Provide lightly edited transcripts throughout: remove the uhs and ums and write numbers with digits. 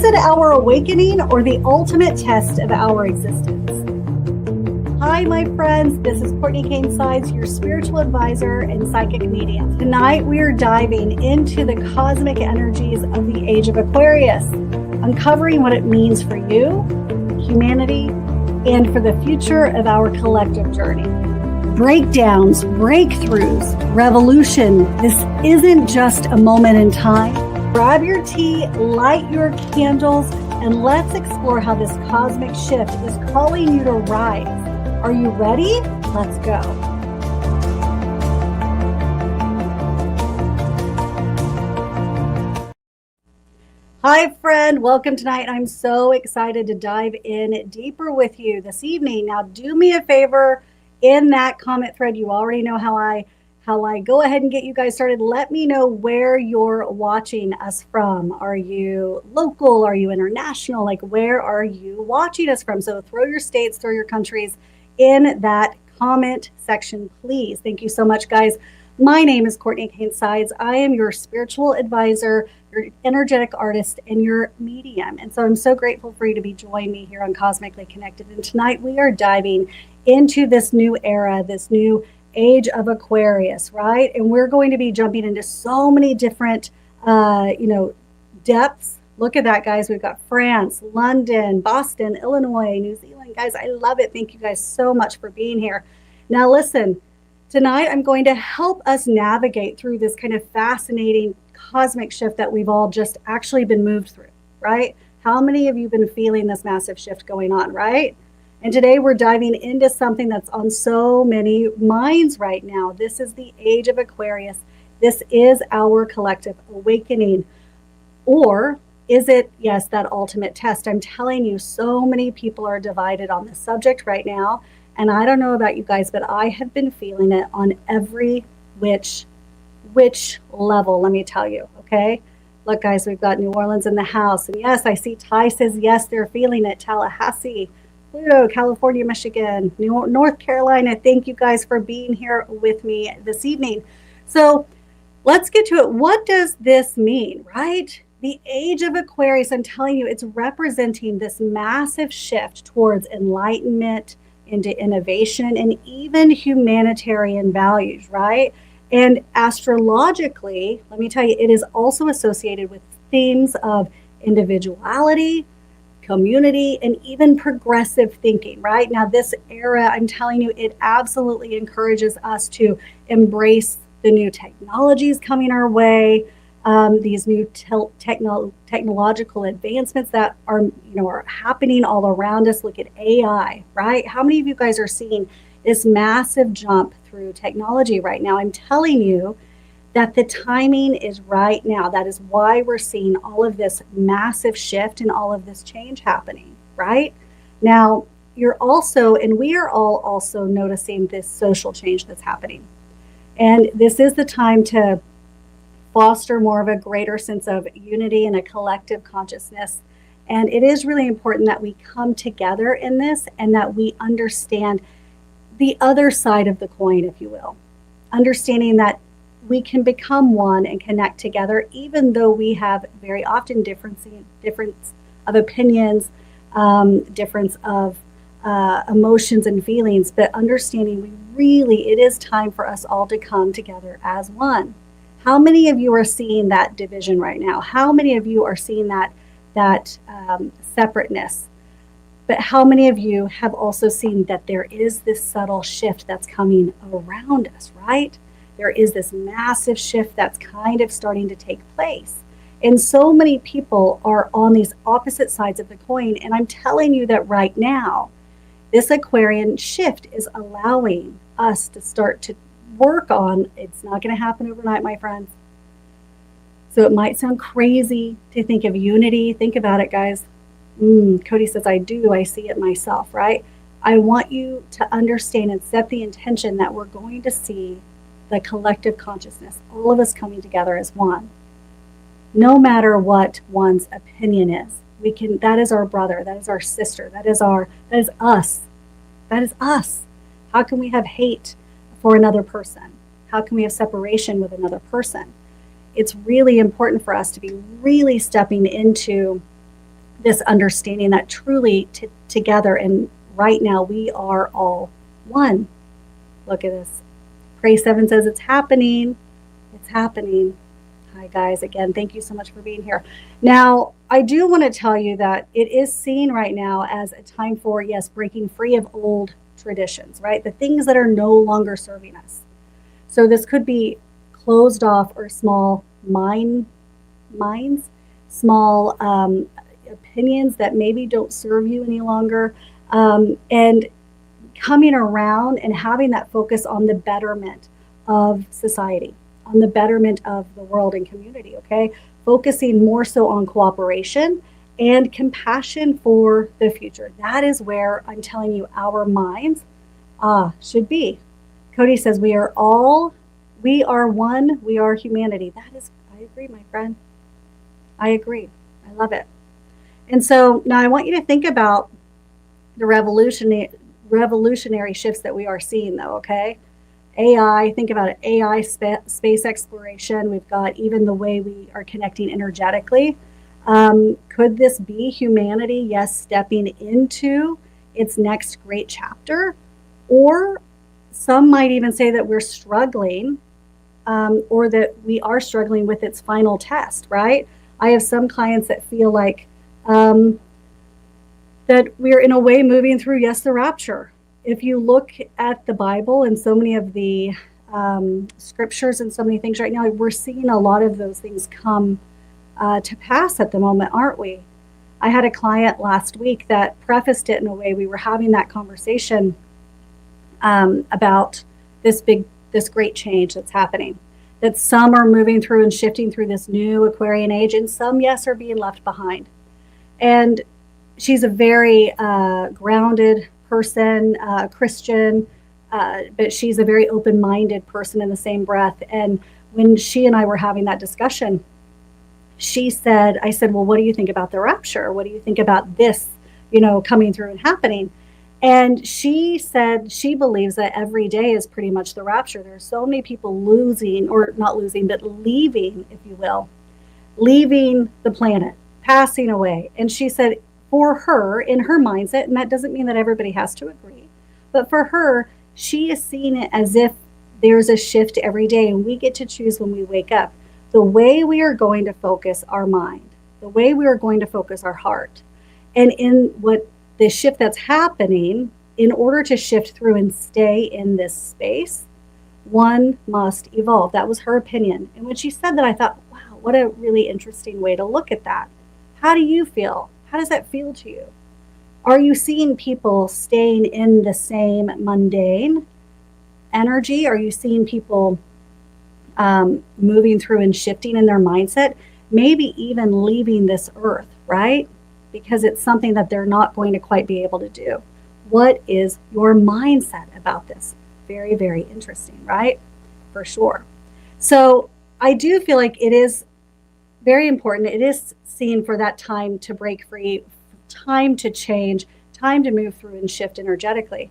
Is it our awakening or the ultimate test of our existence? Hi, my friends. This is Cortney Kane Sides, your spiritual advisor and psychic medium. Tonight, we are diving into the cosmic energies of the Age of Aquarius, uncovering what it means for you, humanity, and for the future of our collective journey. Breakdowns, breakthroughs, revolution. This isn't just a moment in time. Grab your tea, light your candles, and let's explore how this cosmic shift is calling you to rise. Are you ready? Let's go. Hi, friend. Welcome tonight. I'm so excited to dive in deeper with you this evening. Now, do me a favor. In that comment thread, you already know how I go ahead and get you guys started. Let me know where you're watching us from. Are you local? Are you international? Like, where are you watching us from? So throw your states, throw your countries in that comment section, please. Thank you so much, guys. My name is Cortney Kane Sides. I am your spiritual advisor, your energetic artist, and your medium. And so I'm so grateful for you to be joining me here on Cosmically Connected. And tonight we are diving into this new era, this new Age of Aquarius, right? And we're going to be jumping into so many different, depths. Look at that, guys. We've got France, London, Boston, Illinois, New Zealand. Guys, I love it. Thank you guys so much for being here. Now, listen, tonight I'm going to help us navigate through this kind of fascinating cosmic shift that we've all just actually been moved through, right? How many of you have been feeling this massive shift going on, right? And today we're diving into something that's on so many minds right now. This is the Age of Aquarius. This is our collective awakening. Or is it, yes, that ultimate test? I'm telling you, so many people are divided on this subject right now. And I don't know about you guys, but I have been feeling it on every which level, let me tell you, okay? Look, guys, we've got New Orleans in the house. And yes, I see Ty says, yes, they're feeling it. Tallahassee, Pluto, California, Michigan, North Carolina. Thank you guys for being here with me this evening. So let's get to it. What does this mean, right? The Age of Aquarius, I'm telling you, it's representing this massive shift towards enlightenment, into innovation, and even humanitarian values, right? And astrologically, let me tell you, it is also associated with themes of individuality, community, and even progressive thinking, right? Now, this era, I'm telling you, it absolutely encourages us to embrace the new technologies coming our way, these new technological advancements that are happening all around us. Look at AI, right? How many of you guys are seeing this massive jump through technology right now? I'm telling you that the timing is right now. That is why we're seeing all of this massive shift and all of this change happening, right? Now, you're also, and we are all also noticing this social change that's happening. And this is the time to foster more of a greater sense of unity and a collective consciousness. And it is really important that we come together in this and that we understand the other side of the coin, if you will. Understanding that we can become one and connect together, even though we have very often difference of opinions, difference of emotions and feelings, but understanding it is time for us all to come together as one. How many of you are seeing that division right now? How many of you are seeing that separateness? But how many of you have also seen that there is this subtle shift that's coming around us, right? There is this massive shift that's kind of starting to take place. And so many people are on these opposite sides of the coin. And I'm telling you that right now, this Aquarian shift is allowing us to start to work on, it's not going to happen overnight, my friends. So it might sound crazy to think of unity. Think about it, guys. Cody says, I do. I see it myself, right? I want you to understand and set the intention that we're going to see the collective consciousness, all of us coming together as one. No matter what one's opinion is, that is our brother, that is our sister, that is us. That is us. How can we have hate for another person? How can we have separation with another person? It's really important for us to be really stepping into this understanding that truly together and right now we are all one. Look at this. Pray 7 says it's happening. It's happening. Hi, guys. Again, thank you so much for being here. Now, I do want to tell you that it is seen right now as a time for, yes, breaking free of old traditions, right? The things that are no longer serving us. So this could be closed off or small minds, small opinions that maybe don't serve you any longer, and coming around and having that focus on the betterment of society, on the betterment of the world and community, okay? Focusing more so on cooperation and compassion for the future. That is where I'm telling you our minds should be. Cody says we are one, we are humanity. That is, I agree, my friend. I agree. I love it. And so now I want you to think about the revolutionary shifts that we are seeing, though, okay? AI, think about it, AI, space exploration. We've got even the way we are connecting energetically. Could this be humanity, yes, stepping into its next great chapter? Or some might even say that we're struggling, or that we are struggling with its final test, right? I have some clients that feel like that we're in a way moving through, yes, the rapture. If you look at the Bible and so many of the scriptures and so many things right now, we're seeing a lot of those things come to pass at the moment, aren't we? I had a client last week that prefaced it in a way. We were having that conversation about this great change that's happening, that some are moving through and shifting through this new Aquarian age, and some, yes, are being left behind. And she's a very grounded person, Christian, but she's a very open-minded person in the same breath. And when she and I were having that discussion, I said, well, what do you think about the rapture? What do you think about this, coming through and happening? And she said she believes that every day is pretty much the rapture. There's so many people losing, or not losing, but leaving, if you will, leaving the planet, passing away. And she said, for her, in her mindset, and that doesn't mean that everybody has to agree, but for her, she is seeing it as if there's a shift every day, and we get to choose when we wake up the way we are going to focus our mind, the way we are going to focus our heart. And in what the shift that's happening, in order to shift through and stay in this space, one must evolve. That was her opinion. And when she said that, I thought, wow, what a really interesting way to look at that. How do you feel? How does that feel to you? Are you seeing people staying in the same mundane energy? Are you seeing people moving through and shifting in their mindset? Maybe even leaving this earth, right? Because it's something that they're not going to quite be able to do. What is your mindset about this? Very, very interesting, right? For sure. So I do feel like it is very important. It is seen for that time to break free, time to change, time to move through and shift energetically.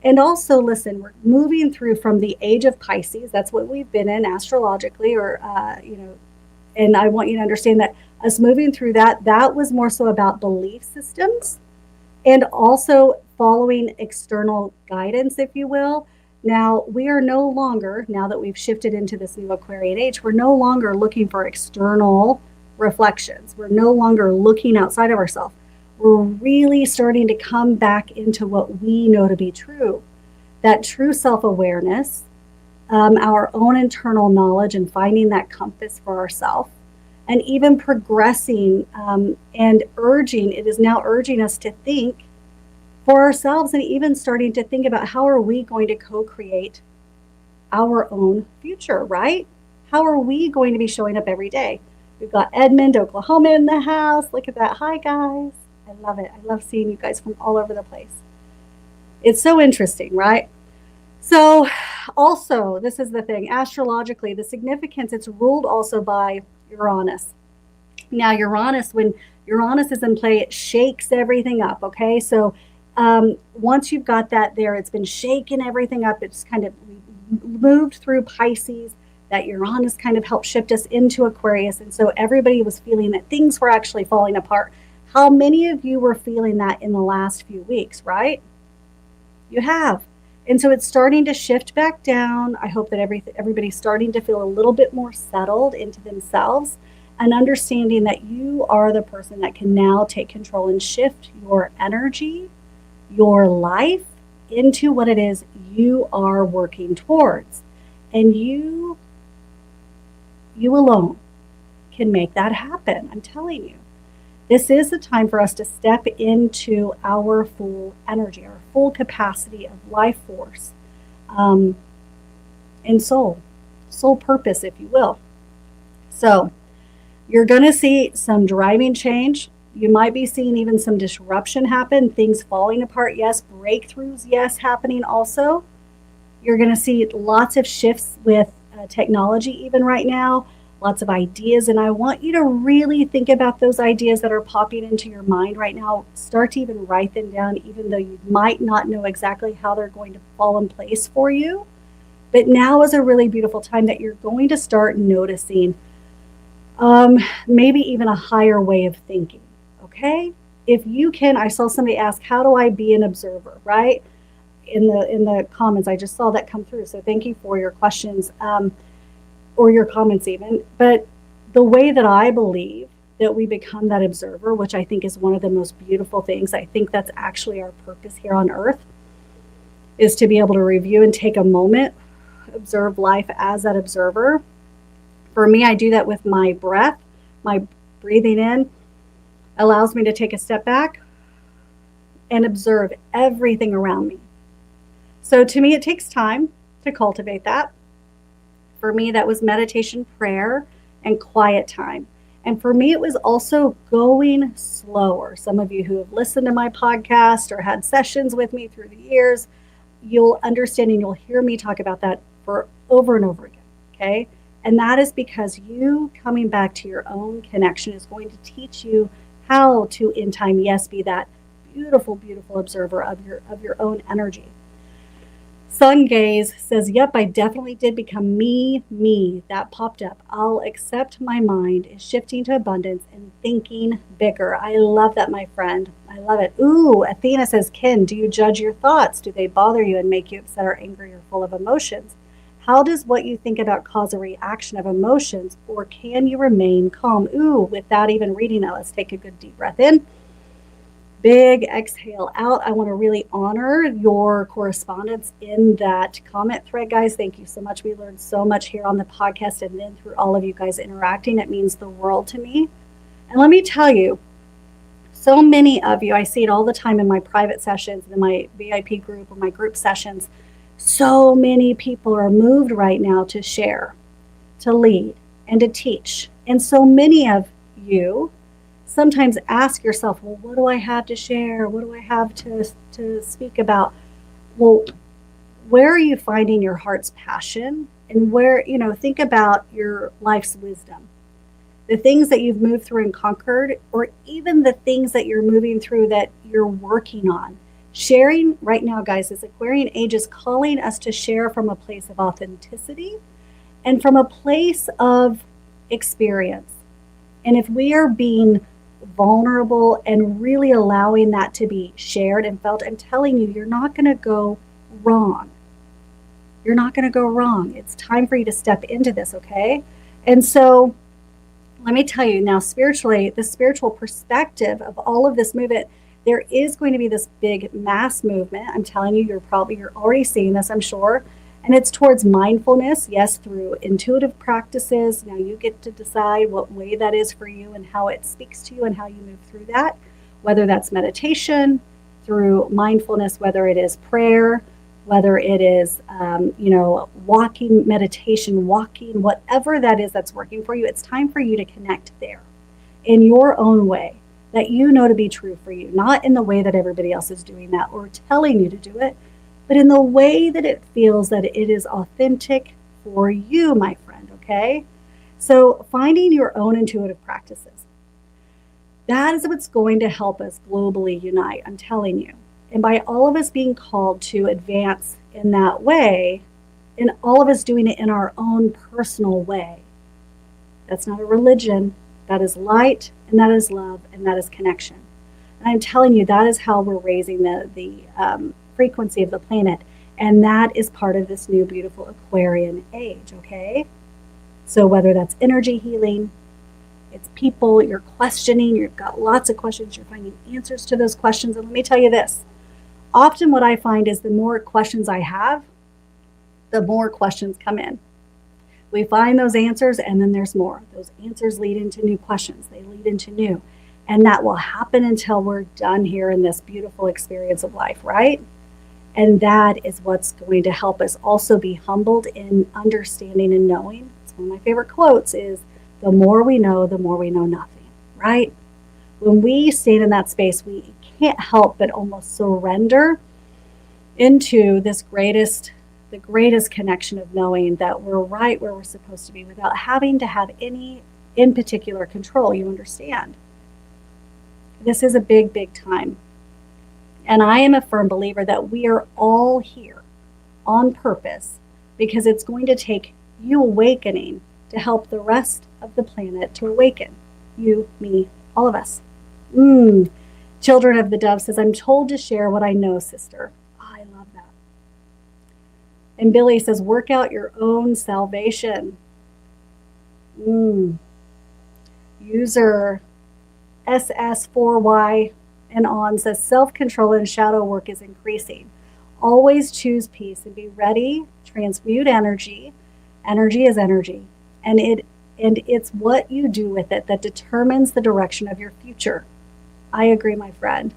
And also, listen, we're moving through from the age of Pisces. That's what we've been in astrologically, or, and I want you to understand that us moving through that was more so about belief systems and also following external guidance, if you will. Now, we are no longer, now that we've shifted into this new Aquarian age, we're no longer looking for external reflections. We're no longer looking outside of ourselves. We're really starting to come back into what we know to be true. That true self-awareness, our own internal knowledge, and finding that compass for ourselves, and even progressing and urging, it is now urging us to think for ourselves, and even starting to think about how are we going to co-create our own future, right? How are we going to be showing up every day? We've got Edmond, Oklahoma in the house. Look at that. Hi, guys. I love it. I love seeing you guys from all over the place. It's so interesting, right? So also, this is the thing, astrologically, the significance, it's ruled also by Uranus. Now, Uranus, when Uranus is in play, it shakes everything up, okay? So once you've got that there, it's been shaking everything up. It's kind of moved through Pisces. That Uranus kind of helped shift us into Aquarius. And so everybody was feeling that things were actually falling apart. How many of you were feeling that in the last few weeks, right? You have. And so it's starting to shift back down. I hope that everybody's starting to feel a little bit more settled into themselves and understanding that you are the person that can now take control and shift your energy, your life into what it is you are working towards. And you alone can make that happen. I'm telling you. This is the time for us to step into our full energy, our full capacity of life force, and soul purpose, if you will. So you're going to see some driving change. You might be seeing even some disruption happen, things falling apart, yes, breakthroughs, yes, happening also. You're going to see lots of shifts with technology even right now. Lots of ideas, and I want you to really think about those ideas that are popping into your mind right now. Start to even write them down, even though you might not know exactly how they're going to fall in place for you. But now is a really beautiful time that you're going to start noticing maybe even a higher way of thinking, okay? If you can, I saw somebody ask, how do I be an observer, right? In the comments, I just saw that come through, so thank you for your questions. Or your comments even, but the way that I believe that we become that observer, which I think is one of the most beautiful things, I think that's actually our purpose here on earth, is to be able to review and take a moment, observe life as that observer. For me, I do that with my breath. My breathing in allows me to take a step back and observe everything around me. So to me, it takes time to cultivate that. For me, that was meditation, prayer, and quiet time. And for me, it was also going slower. Some of you who have listened to my podcast or had sessions with me through the years, you'll understand and you'll hear me talk about that for over and over again, okay? And that is because you coming back to your own connection is going to teach you how to, in time, yes, be that beautiful, beautiful observer of your own energy. Sun Gaze says, yep, I definitely did become me. That popped up. I'll accept my mind is shifting to abundance and thinking bigger. I love that, my friend. I love it. Ooh, Athena says, Ken, do you judge your thoughts? Do they bother you and make you upset or angry or full of emotions? How does what you think about cause a reaction of emotions, or can you remain calm? Ooh, without even reading that, let's take a good deep breath in. Big exhale out. I want to really honor your correspondence in that comment thread, guys. Thank you so much. We learned so much here on the podcast and then through all of you guys interacting. It means the world to me. And let me tell you, so many of you, I see it all the time in my private sessions, in my VIP group or my group sessions. So many people are moved right now to share, to lead, and to teach. And so many of you sometimes ask yourself, well, what do I have to share? What do I have to speak about? Well, where are you finding your heart's passion? And where, think about your life's wisdom. The things that you've moved through and conquered, or even the things that you're moving through that you're working on. Sharing right now, guys, this Aquarian age is calling us to share from a place of authenticity and from a place of experience. And if we are being vulnerable and really allowing that to be shared and felt, I'm telling you, you're not going to go wrong. You're not going to go wrong. It's time for you to step into this, okay? And so let me tell you now, spiritually, the spiritual perspective of all of this movement, there is going to be this big mass movement. I'm telling you, you're already seeing this, I'm sure. And it's towards mindfulness, yes, through intuitive practices. Now you get to decide what way that is for you and how it speaks to you and how you move through that, whether that's meditation, through mindfulness, whether it is prayer, whether it is, walking, meditation, walking, whatever that is that's working for you. It's time for you to connect there in your own way that you know to be true for you, not in the way that everybody else is doing that or telling you to do it, but in the way that it feels that it is authentic for you, my friend, okay? So finding your own intuitive practices. That is what's going to help us globally unite, I'm telling you. And by all of us being called to advance in that way, and all of us doing it in our own personal way. That's not a religion. That is light and that is love, and that is connection. And I'm telling you, that is how we're raising the frequency of the planet. And that is part of this new beautiful Aquarian age, okay? So whether that's energy healing, it's people, you're questioning, you've got lots of questions, you're finding answers to those questions. And let me tell you this, often what I find is the more questions I have, the more questions come in. We find those answers and then there's more. Those answers lead into new questions. They lead into new. And that will happen until we're done here in this beautiful experience of life, right? And that is what's going to help us also be humbled in understanding and knowing. It's one of my favorite quotes is, the more we know nothing, right? When we stand in that space, we can't help but almost surrender into this the greatest connection of knowing that we're right where we're supposed to be without having to have any in particular control. You understand? This is a big, big time. And I am a firm believer that we are all here on purpose because it's going to take you awakening to help the rest of the planet to awaken. You, me, all of us. Children of the Dove says, I'm told to share what I know, sister. Oh, I love that. And Billy says, work out your own salvation. User SS4Y and on says, self-control and shadow work is increasing. Always choose peace and be ready. Transmute energy. Energy is energy. And it's what you do with it that determines the direction of your future. I agree, my friend.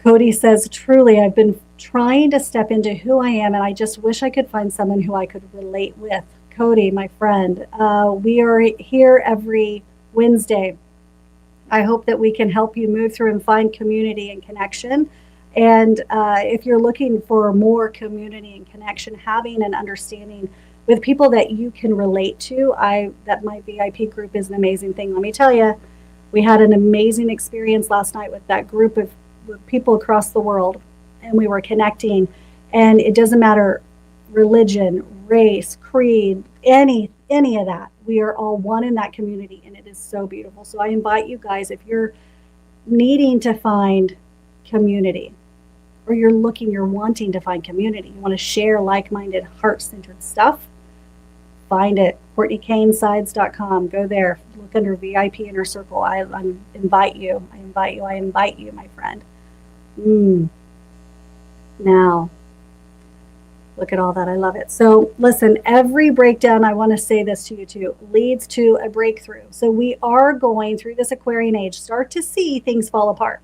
Cody says, truly, I've been trying to step into who I am, and I just wish I could find someone who I could relate with. Cody, my friend, we are here every Wednesday. I hope that we can help you move through and find community and connection. And if you're looking for more community and connection, having an understanding with people that you can relate to, that my VIP group is an amazing thing. Let me tell you, we had an amazing experience last night with that group of people across the world, and we were connecting. And it doesn't matter religion, race, creed, any of that. We are all one in that community, and it is so beautiful. So I invite you guys, if you're needing to find community, or you're wanting to find community, you want to share like-minded, heart-centered stuff, find it, CortneyKaneSides.com. Go there, look under VIP Inner Circle. I invite you, my friend. Now, look at all that. I love it. So listen, every breakdown, I want to say this to you too, leads to a breakthrough. So we are going through this Aquarian age, start to see things fall apart.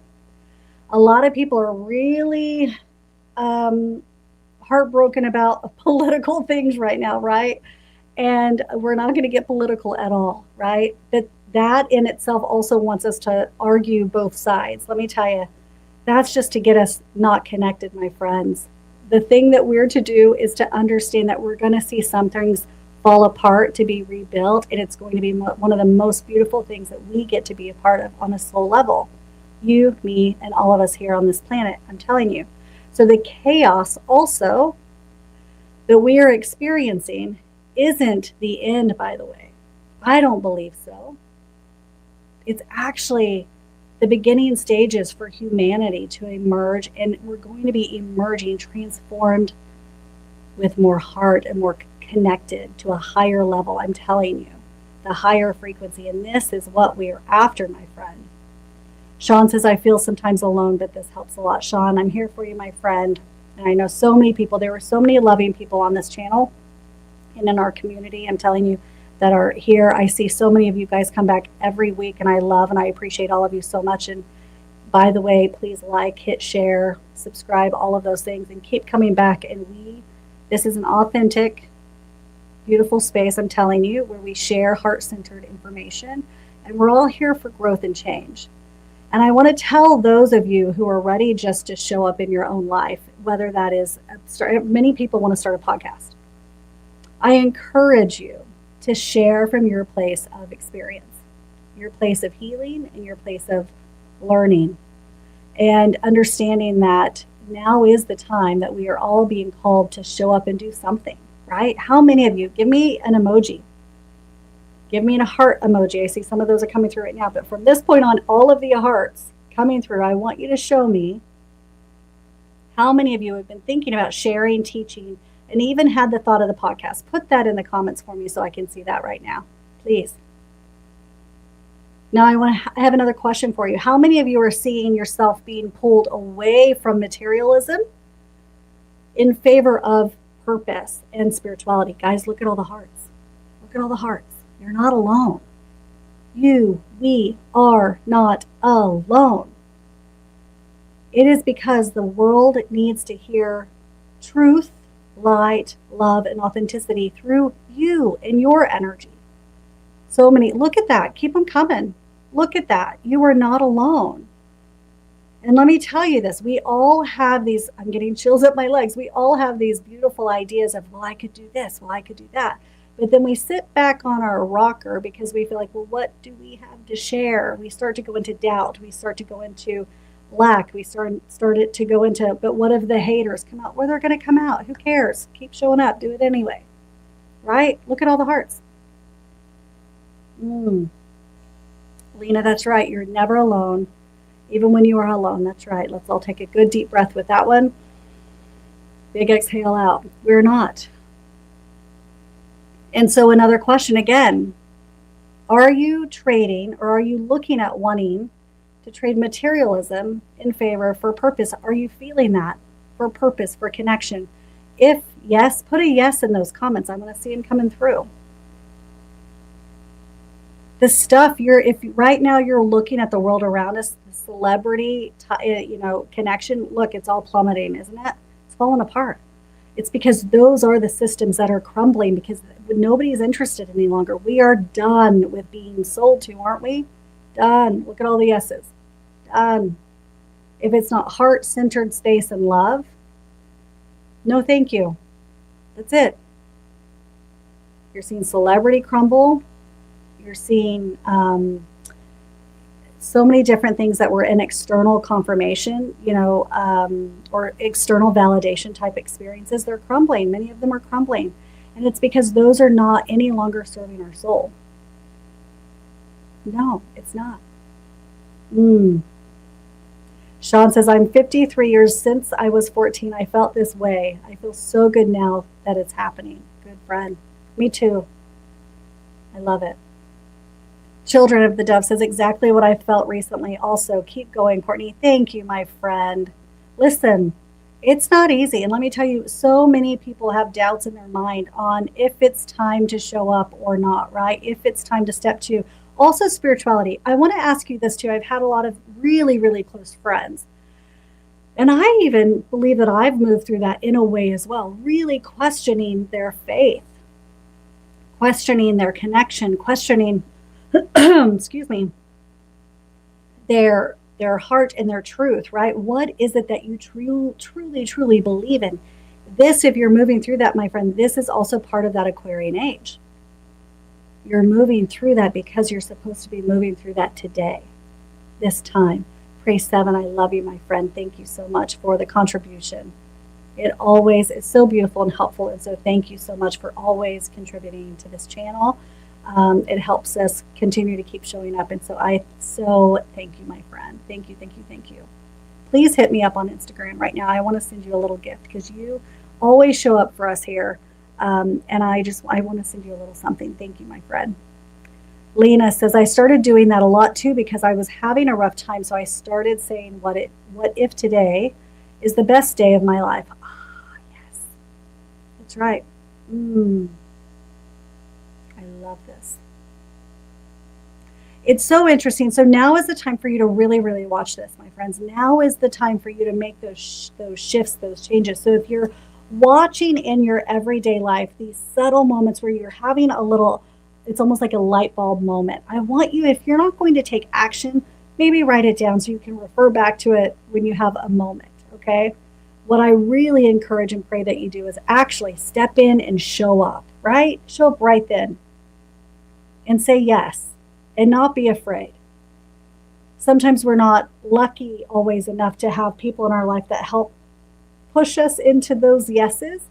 A lot of people are really heartbroken about political things right now, right? And we're not going to get political at all, right? But that in itself also wants us to argue both sides. Let me tell you, that's just to get us not connected, my friends. The thing that we're to do is to understand that we're going to see some things fall apart to be rebuilt, and it's going to be one of the most beautiful things that we get to be a part of on a soul level. You, me, and all of us here on this planet, I'm telling you. So the chaos also that we are experiencing isn't the end, by the way. I don't believe so. It's actually the beginning stages for humanity to emerge, and we're going to be emerging transformed with more heart and more connected to a higher level. I'm telling you, the higher frequency, and this is what we are after, my friend. Sean says, I feel sometimes alone, but this helps a lot. Sean, I'm here for you, my friend. And I know so many people, there were so many loving people on this channel and in our community, I'm telling you, that are here. I see so many of you guys come back every week, and I love and I appreciate all of you so much. And by the way, please like, hit share, subscribe, all of those things, and keep coming back. And this is an authentic, beautiful space, I'm telling you, where we share heart-centered information, and we're all here for growth and change. And I want to tell those of you who are ready just to show up in your own life, whether that is, many people want to start a podcast. I encourage you to share from your place of experience, your place of healing, and your place of learning, and understanding that now is the time that we are all being called to show up and do something, right? How many of you, give me an emoji. Give me a heart emoji. I see some of those are coming through right now. But from this point on, all of the hearts coming through, I want you to show me how many of you have been thinking about sharing, teaching, and even had the thought of the podcast. Put that in the comments for me so I can see that right now, please. Now I have another question for you. How many of you are seeing yourself being pulled away from materialism in favor of purpose and spirituality? Guys, look at all the hearts. Look at all the hearts. You're not alone. We are not alone. It is because the world needs to hear truth, light, love, and authenticity through you and your energy. So many, look at that. Keep them coming. Look at that. You are not alone. And let me tell you this, we all have these, I'm getting chills up my legs. We all have these beautiful ideas of, well, I could do this, well, I could do that. But then we sit back on our rocker because we feel like, well, what do we have to share? We start to go into doubt. We start to go into lack. We started to go into, but what if the haters come out? Well, they're going to come out. Who cares? Keep showing up. Do it anyway. Right? Look at all the hearts. Lena, that's right. You're never alone. Even when you are alone. That's right. Let's all take a good deep breath with that one. Big exhale out. We're not. And so another question again, are you trading or are you looking at wanting to trade materialism in favor for purpose? Are you feeling that for purpose, for connection? If yes, put a yes in those comments. I want to see them coming through. The stuff if right now you're looking at the world around us, the celebrity, connection, look, it's all plummeting, isn't it? It's falling apart. It's because those are the systems that are crumbling because nobody's interested any longer. We are done with being sold to, aren't we? Done. Look at all the yeses. Done. If it's not heart-centered space and love, no thank you. That's it. You're seeing celebrity crumble. You're seeing so many different things that were in external confirmation, or external validation type experiences. They're crumbling. Many of them are crumbling. And it's because those are not any longer serving our soul. No, it's not. Sean says, I'm 53 years since I was 14. I felt this way. I feel so good now that it's happening. Good friend. Me too. I love it. Children of the Dove says exactly what I felt recently. Also, keep going, Courtney. Thank you, my friend. Listen, it's not easy. And let me tell you, so many people have doubts in their mind on if it's time to show up or not, right? If it's time to step to. Also, spirituality. I want to ask you this too. I've had a lot of really, really close friends. And I even believe that I've moved through that in a way as well, really questioning their faith, questioning their connection, questioning excuse me, their heart and their truth, right? What is it that you truly believe in? This, if you're moving through that, my friend, this is also part of that Aquarian age. You're moving through that because you're supposed to be moving through that today, this time. Pray 7, I love you, my friend. Thank you so much for the contribution. It always is so beautiful and helpful. And so thank you so much for always contributing to this channel. It helps us continue to keep showing up. And so thank you, my friend. Thank you. Please hit me up on Instagram right now. I want to send you a little gift because you always show up for us here. And I want to send you a little something. Thank you, my friend. Lena says, I started doing that a lot too because I was having a rough time. So I started saying, what if today is the best day of my life? Ah, yes. That's right. I love this. It's so interesting. So now is the time for you to really, really watch this, my friends. Now is the time for you to make those shifts, those changes. So if you're watching in your everyday life, these subtle moments where you're having it's almost like a light bulb moment. I want you, if you're not going to take action, maybe write it down so you can refer back to it when you have a moment, okay? What I really encourage and pray that you do is actually step in and show up, right? Show up right then and say yes and not be afraid. Sometimes we're not lucky always enough to have people in our life that help push us into those yeses.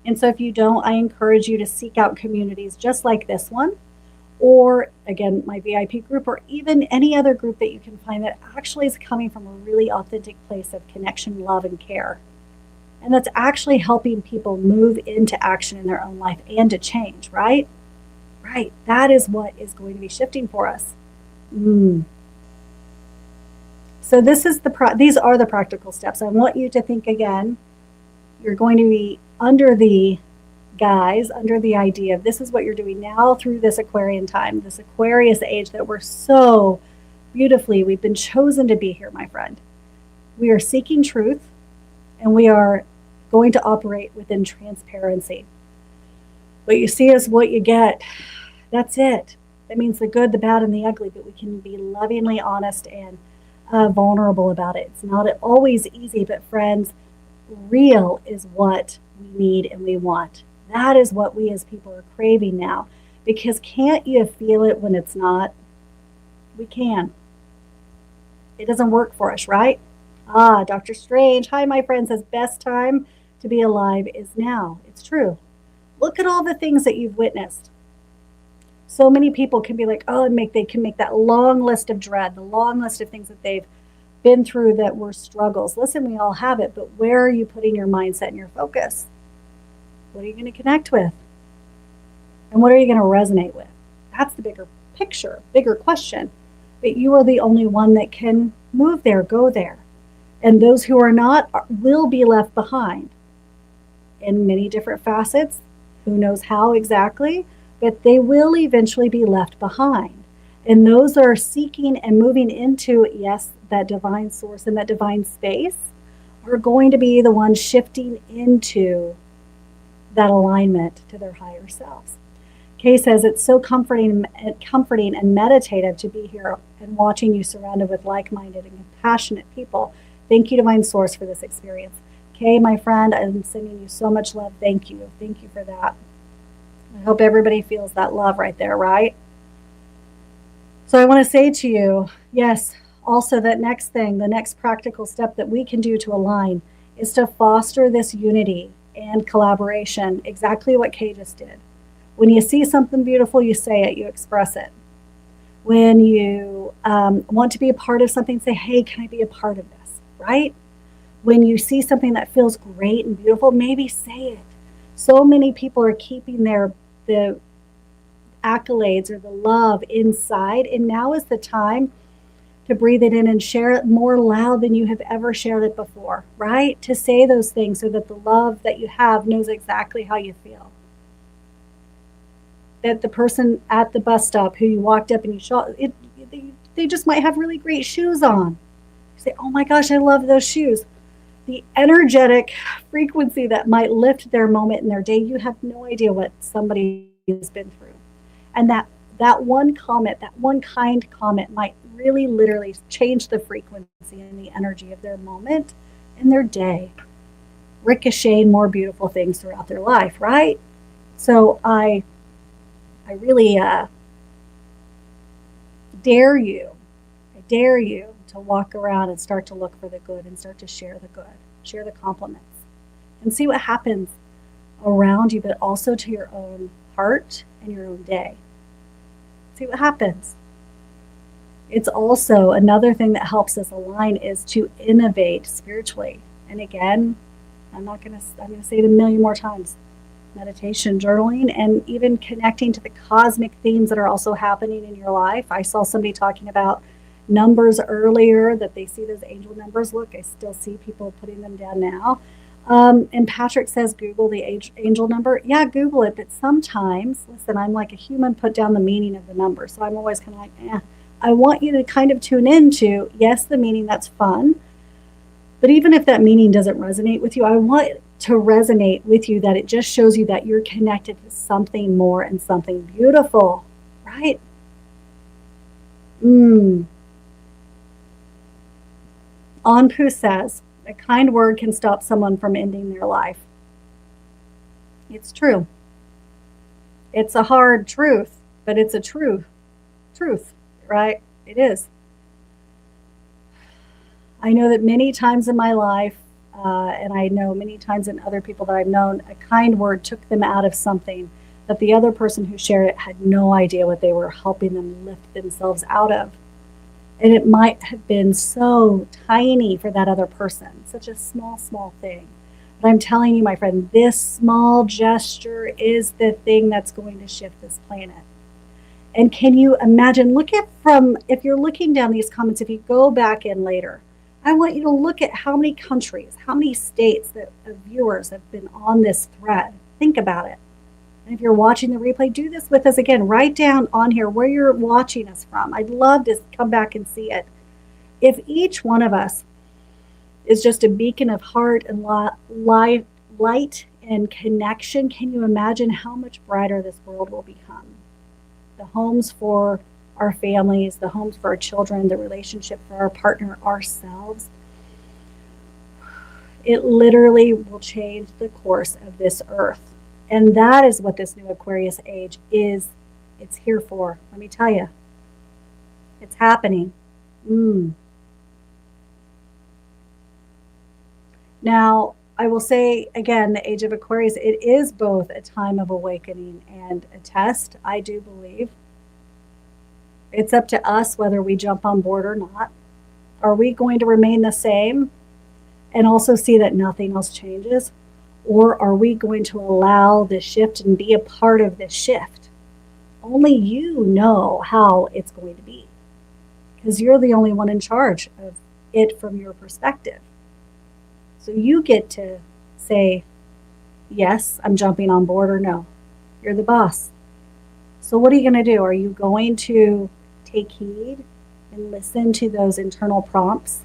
And so if you don't, I encourage you to seek out communities just like this one, or again, my VIP group, or even any other group that you can find that actually is coming from a really authentic place of connection, love, and care. And that's actually helping people move into action in their own life and to change, right? Right. That is what is going to be shifting for us. So these are the practical steps. I want you to think again. You're going to be under the idea of this is what you're doing now through this Aquarian time, this Aquarius age that we're so beautifully, we've been chosen to be here, my friend. We are seeking truth, and we are going to operate within transparency. What you see is what you get. That's it. That means the good, the bad, and the ugly, but we can be lovingly honest and vulnerable about it. It's not always easy, but friends, real is what we need and we want. That is what we as people are craving now. Because can't you feel it when it's not? We can. It doesn't work for us, right? Dr. Strange, hi, my friend, says best time to be alive is now. It's true. Look at all the things that you've witnessed. So many people can be like, they can make that long list of dread, the long list of things that they've been through that were struggles. Listen, we all have it, but where are you putting your mindset and your focus? What are you going to connect with? And what are you going to resonate with? That's the bigger picture, bigger question. But you are the only one that can move there, go there. And those who are not will be left behind in many different facets. Who knows how exactly, but they will eventually be left behind. And those that are seeking and moving into, yes, that divine source and that divine space are going to be the ones shifting into that alignment to their higher selves. Kay says, it's so comforting and meditative to be here and watching you surrounded with like-minded and compassionate people. Thank you, Divine Source, for this experience. Kay, my friend, I'm sending you so much love. Thank you. Thank you for that. I hope everybody feels that love right there, right? So I want to say to you, yes, also that next thing, the next practical step that we can do to align is to foster this unity and collaboration, exactly what Kay just did. When you see something beautiful, you say it, you express it. When you want to be a part of something, say, hey, can I be a part of this, right? When you see something that feels great and beautiful, maybe say it. So many people are keeping the accolades or the love inside, and now is the time to breathe it in and share it more loud than you have ever shared it before, right? To say those things so that the love that you have knows exactly how you feel. That the person at the bus stop who you walked up and you shot, they just might have really great shoes on. You say, oh my gosh, I love those shoes. The energetic frequency that might lift their moment in their day, you have no idea what somebody has been through. And that one comment, that one kind comment might really literally change the frequency and the energy of their moment and their day, ricocheting more beautiful things throughout their life, right? So I really dare you to walk around and start to look for the good and start to share the good, share the compliments, and see what happens around you, but also to your own heart and your own day. See what happens. It's also another thing that helps us align is to innovate spiritually. And again, I'm going to say it a million more times. Meditation, journaling, and even connecting to the cosmic themes that are also happening in your life. I saw somebody talking about numbers earlier, that they see those angel numbers. Look, I still see people putting them down now. And Patrick says, Google the angel number. Yeah, Google it. But sometimes, listen, I'm like a human, put down the meaning of the number. So I'm always kind of like, I want you to kind of tune into, yes, the meaning, that's fun. But even if that meaning doesn't resonate with you, I want it to resonate with you, that it just shows you that you're connected to something more and something beautiful, right? Anpu says, a kind word can stop someone from ending their life. It's true. It's a hard truth, but it's a truth, right? It is. I know that many times in my life, and I know many times in other people that I've known, a kind word took them out of something that the other person who shared it had no idea what they were helping them lift themselves out of. And it might have been so tiny for that other person, such a small, small thing. But I'm telling you, my friend, this small gesture is the thing that's going to shift this planet. And can you imagine, if you're looking down these comments, if you go back in later, I want you to look at how many countries, how many states that viewers have been on this thread. Think about it. And if you're watching the replay, do this with us again. Write down on here where you're watching us from. I'd love to come back and see it. If each one of us is just a beacon of heart and light and connection, can you imagine how much brighter this world will become? The homes for our families, the homes for our children, the relationship for our partner, ourselves. It literally will change the course of this earth. And that is what this new Aquarius age is. It's here for. Let me tell you. It's happening. Now, I will say again, the age of Aquarius, it is both a time of awakening and a test, I do believe. It's up to us whether we jump on board or not. Are we going to remain the same and also see that nothing else changes? Or are we going to allow this shift and be a part of this shift? Only you know how it's going to be, because you're the only one in charge of it from your perspective. So you get to say, yes, I'm jumping on board, or no. You're the boss. So what are you going to do? Are you going to take heed and listen to those internal prompts?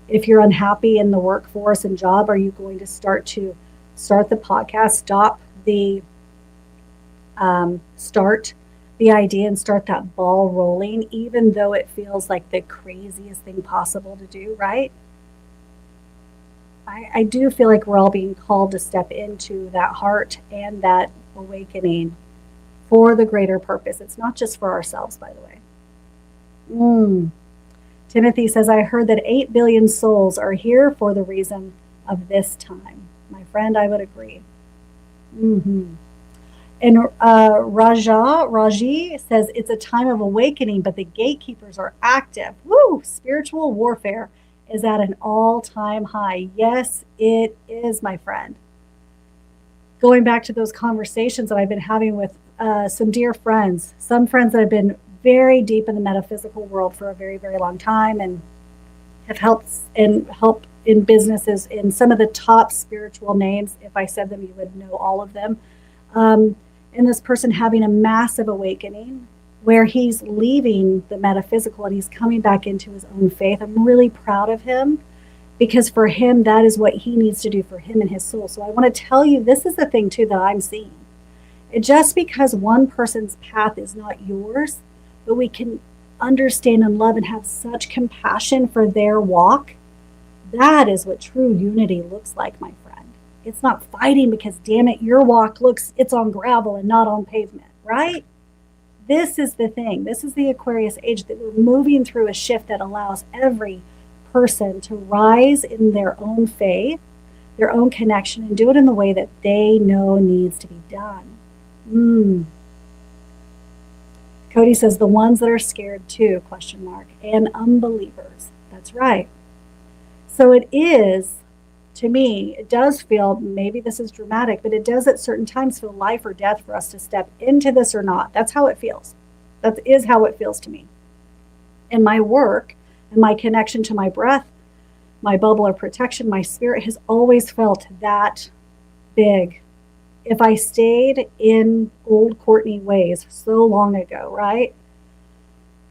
If you're unhappy in the workforce and job, are you going to start the podcast, stop the idea and start that ball rolling, even though it feels like the craziest thing possible to do, right? I do feel like we're all being called to step into that heart and that awakening for the greater purpose. It's not just for ourselves, by the way. Timothy says, I heard that 8 billion souls are here for the reason of this time. My friend, I would agree. And Raji says, it's a time of awakening, but the gatekeepers are active. Woo! Spiritual warfare is at an all-time high. Yes, it is, my friend. Going back to those conversations that I've been having with some dear friends, some friends that have been very deep in the metaphysical world for a very, very long time and have helped in businesses in some of the top spiritual names. If I said them, you would know all of them. And this person having a massive awakening where he's leaving the metaphysical and he's coming back into his own faith. I'm really proud of him, because for him, that is what he needs to do for him and his soul. So I want to tell you, this is the thing too that I'm seeing. Just because one person's path is not yours, but we can understand and love and have such compassion for their walk, that is what true unity looks like, my friend. It's not fighting because, damn it, your walk it's on gravel and not on pavement, right? This is the thing. This is the Aquarius age, that we're moving through a shift that allows every person to rise in their own faith, their own connection, and do it in the way that they know needs to be done. Cody says, the ones that are scared too, ? And unbelievers. That's right. So it is, to me, it does feel, maybe this is dramatic, but it does at certain times feel life or death for us to step into this or not. That's how it feels. That is how it feels to me. In my work and my connection to my breath, my bubble of protection, my spirit has always felt that big. If I stayed in old Cortney ways so long ago, right?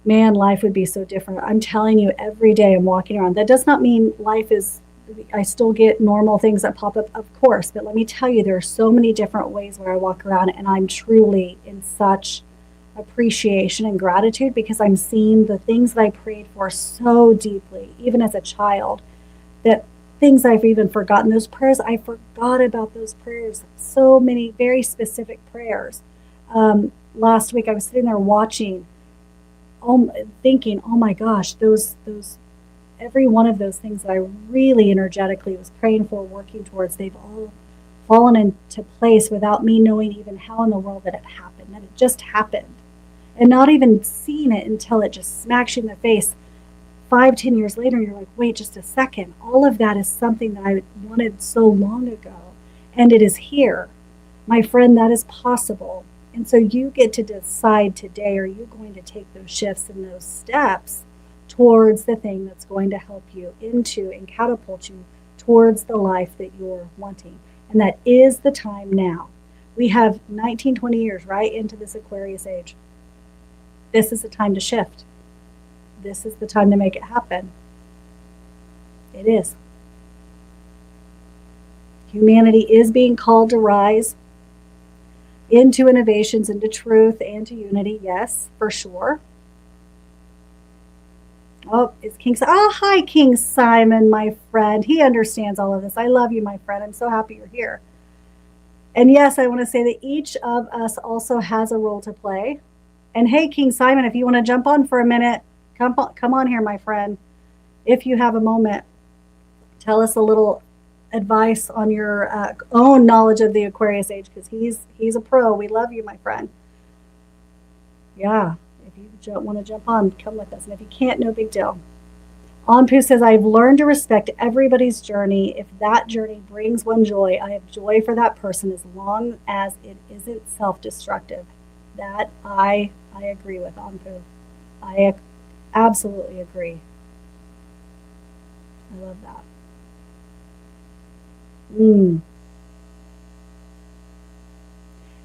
Man, life would be so different. I'm telling you, every day I'm walking around. That does not mean I still get normal things that pop up, of course. But let me tell you, there are so many different ways where I walk around, and I'm truly in such appreciation and gratitude, because I'm seeing the things that I prayed for so deeply, even as a child, that things I've even forgotten. Those prayers, I forgot about those prayers. So many very specific prayers. Last week I was sitting there watching, thinking, oh my gosh, those every one of those things that I really energetically was praying for, working towards, they've all fallen into place without me knowing even how in the world that it happened, that it just happened. And not even seeing it until it just smacks you in the face 5-10 years later. You're like, wait just a second, all of that is something that I wanted so long ago, and it is here. My friend, that is possible. And so you get to decide today, are you going to take those shifts and those steps towards the thing that's going to help you into and catapult you towards the life that you're wanting. And that is the time now. We have 19, 20 years right into this Aquarius age. This is the time to shift. This is the time to make it happen. It is. Humanity is being called to rise into innovations, into truth, and to unity. Yes, for sure. Oh, it's King. Oh, hi, King Simon, my friend. He understands all of this. I love you, my friend. I'm so happy you're here. And yes, I want to say that each of us also has a role to play. And hey, King Simon, if you want to jump on for a minute, come on here, my friend. If you have a moment, tell us a little advice on your own knowledge of the Aquarius age, because he's a pro. We love you, my friend. Yeah, if you want to jump on, come with us. And if you can't, no big deal. Anpu says, I've learned to respect everybody's journey. If that journey brings one joy, I have joy for that person as long as it isn't self-destructive. That I agree with, Anpu. I absolutely agree. I love that.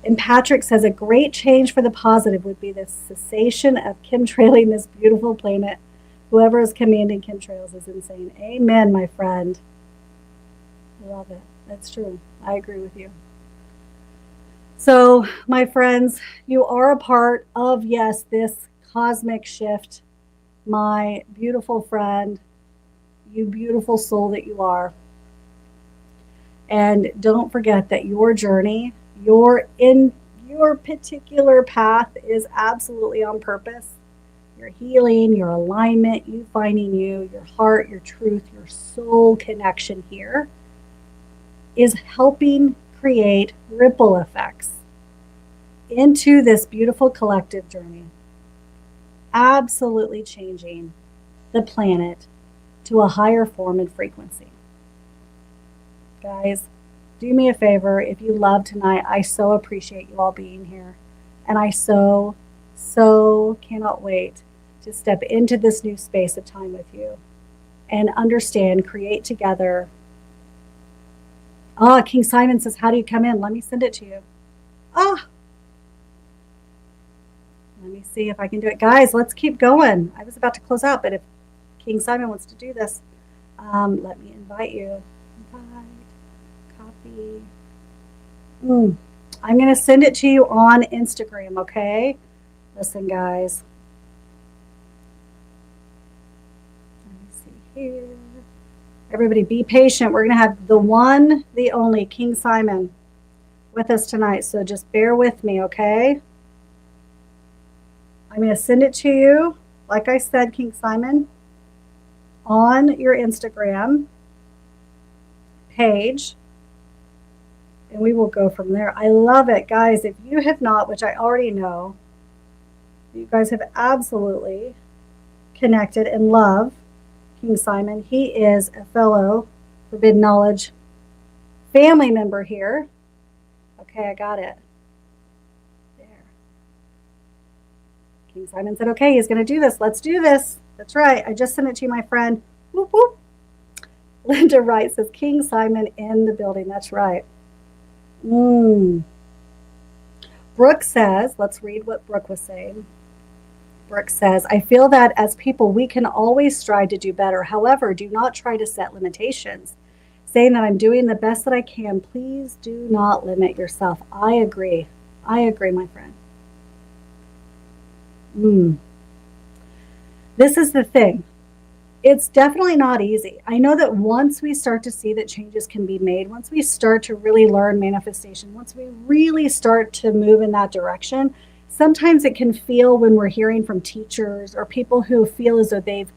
And Patrick says, a great change for the positive would be the cessation of chemtrailing this beautiful planet. Whoever is commanding chemtrails is insane. Amen, my friend. I love it. That's true. I agree with you. So, my friends, you are a part of, yes, this cosmic shift. My beautiful friend, you beautiful soul that you are. And don't forget that your journey, your particular path is absolutely on purpose. Your healing, your alignment, you finding you, your heart, your truth, your soul connection here is helping create ripple effects into this beautiful collective journey. Absolutely changing the planet to a higher form and frequency. Guys, do me a favor. If you love tonight, I so appreciate you all being here. And I so cannot wait to step into this new space of time with you and understand, create together. King Simon says, how do you come in? Let me send it to you. Let me see if I can do it. Guys, let's keep going. I was about to close out, but if King Simon wants to do this, let me invite you. Invite. Copy. I'm going to send it to you on Instagram, okay? Listen, guys. Let me see here. Everybody be patient. We're going to have the one, the only King Simon with us tonight, so just bear with me, okay? I'm going to send it to you, like I said, King Simon, on your Instagram page. And we will go from there. I love it, guys. If you have not, which I already know, you guys have absolutely connected and love King Simon. He is a fellow Forbidden Knowledge family member here. Okay, I got it. There. King Simon said, okay, he's going to do this. Let's do this. That's right. I just sent it to you, my friend. Whoop, whoop. Linda Wright says, King Simon in the building. That's right. Brooke says, let's read what Brooke was saying. Brooke says, I feel that as people, we can always strive to do better. However, do not try to set limitations. Saying that I'm doing the best that I can, please do not limit yourself. I agree. I agree, my friend. This is the thing. It's definitely not easy. I know that once we start to see that changes can be made, once we start to really learn manifestation, once we really start to move in that direction, sometimes it can feel, when we're hearing from teachers or people who feel as though they've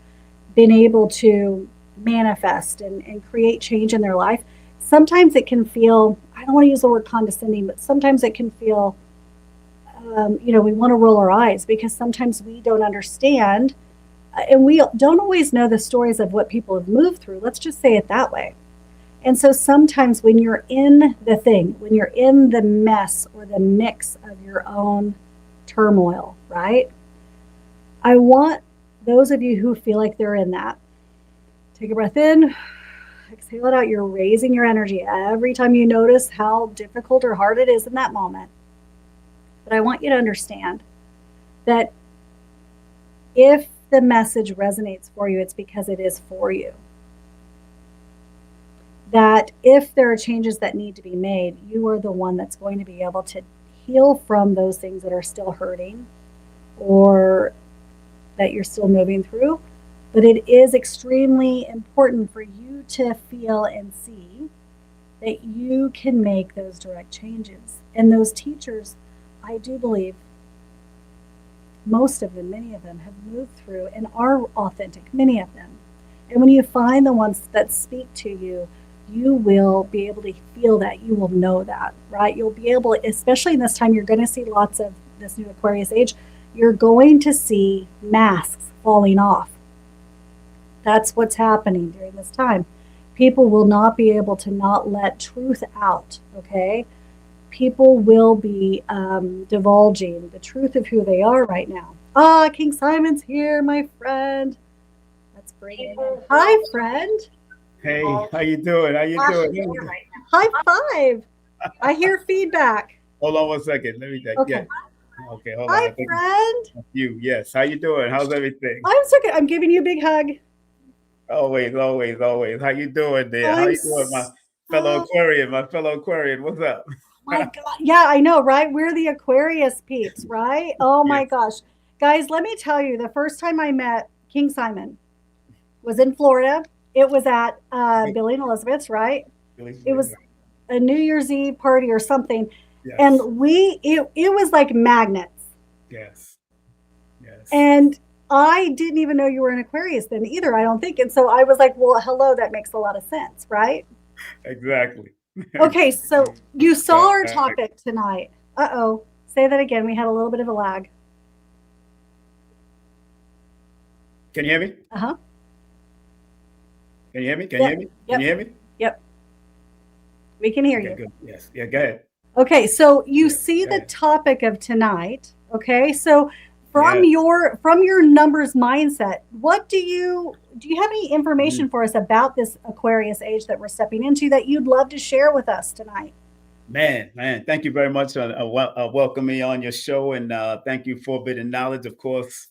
been able to manifest and create change in their life, sometimes it can feel, I don't want to use the word condescending, but sometimes it can feel, we want to roll our eyes because sometimes we don't understand and we don't always know the stories of what people have moved through. Let's just say it that way. And so sometimes when you're in the thing, when you're in the mess or the mix of your own turmoil, right? I want those of you who feel like they're in that, take a breath in, exhale it out. You're raising your energy every time you notice how difficult or hard it is in that moment. But I want you to understand that if the message resonates for you, it's because it is for you. That if there are changes that need to be made, you are the one that's going to be able to heal from those things that are still hurting or that you're still moving through. But it is extremely important for you to feel and see that you can make those direct changes. And those teachers, I do believe, most of them, many of them have moved through and are authentic, many of them. And when you find the ones that speak to you, you will be able to feel that, you will know that, right? You'll be able, especially in this time, you're going to see lots of this new Aquarius age, you're going to see masks falling off. That's what's happening during this time. People will not be able to not let truth out, okay? People will be divulging the truth of who they are right now. Ah, King Simon's here, my friend. Let's bring him in. Hi, friend. Hey, how you doing? How you doing? High five. I hear feedback. Hold on one second. Let me take. Okay. Yeah. Okay, hold Hi, on. friend. You. Yes. How you doing? How's everything? I'm so good. I'm giving you a big hug. Always, always, always. How you doing there? How I'm you doing, my fellow Aquarian? My fellow Aquarian. What's up? My God. Yeah, I know, right? We're the Aquarius peeps, right? Oh my Yes. gosh. Guys, let me tell you, the first time I met King Simon was in Florida. It was at Billy and Elizabeth's, right? It was a New Year's Eve party or something. Yes. And it was like magnets. Yes. Yes. And I didn't even know you were an Aquarius then either, I don't think. And so I was like, well, hello, that makes a lot of sense, right? Exactly. Okay, so you saw our topic tonight. Uh-oh. Say that again. We had a little bit of a lag. Can you hear me? Uh-huh. Can you hear me? Can you hear me? Can you hear me? Yep. We can hear you. Good. Yes. Yeah, go ahead. Okay, so you see the topic of tonight. Okay, so from your numbers mindset, what do you have any information for us about this Aquarius age that we're stepping into that you'd love to share with us tonight? Man, thank you very much for welcoming me on your show, and thank you for Forbidden Knowledge, of course.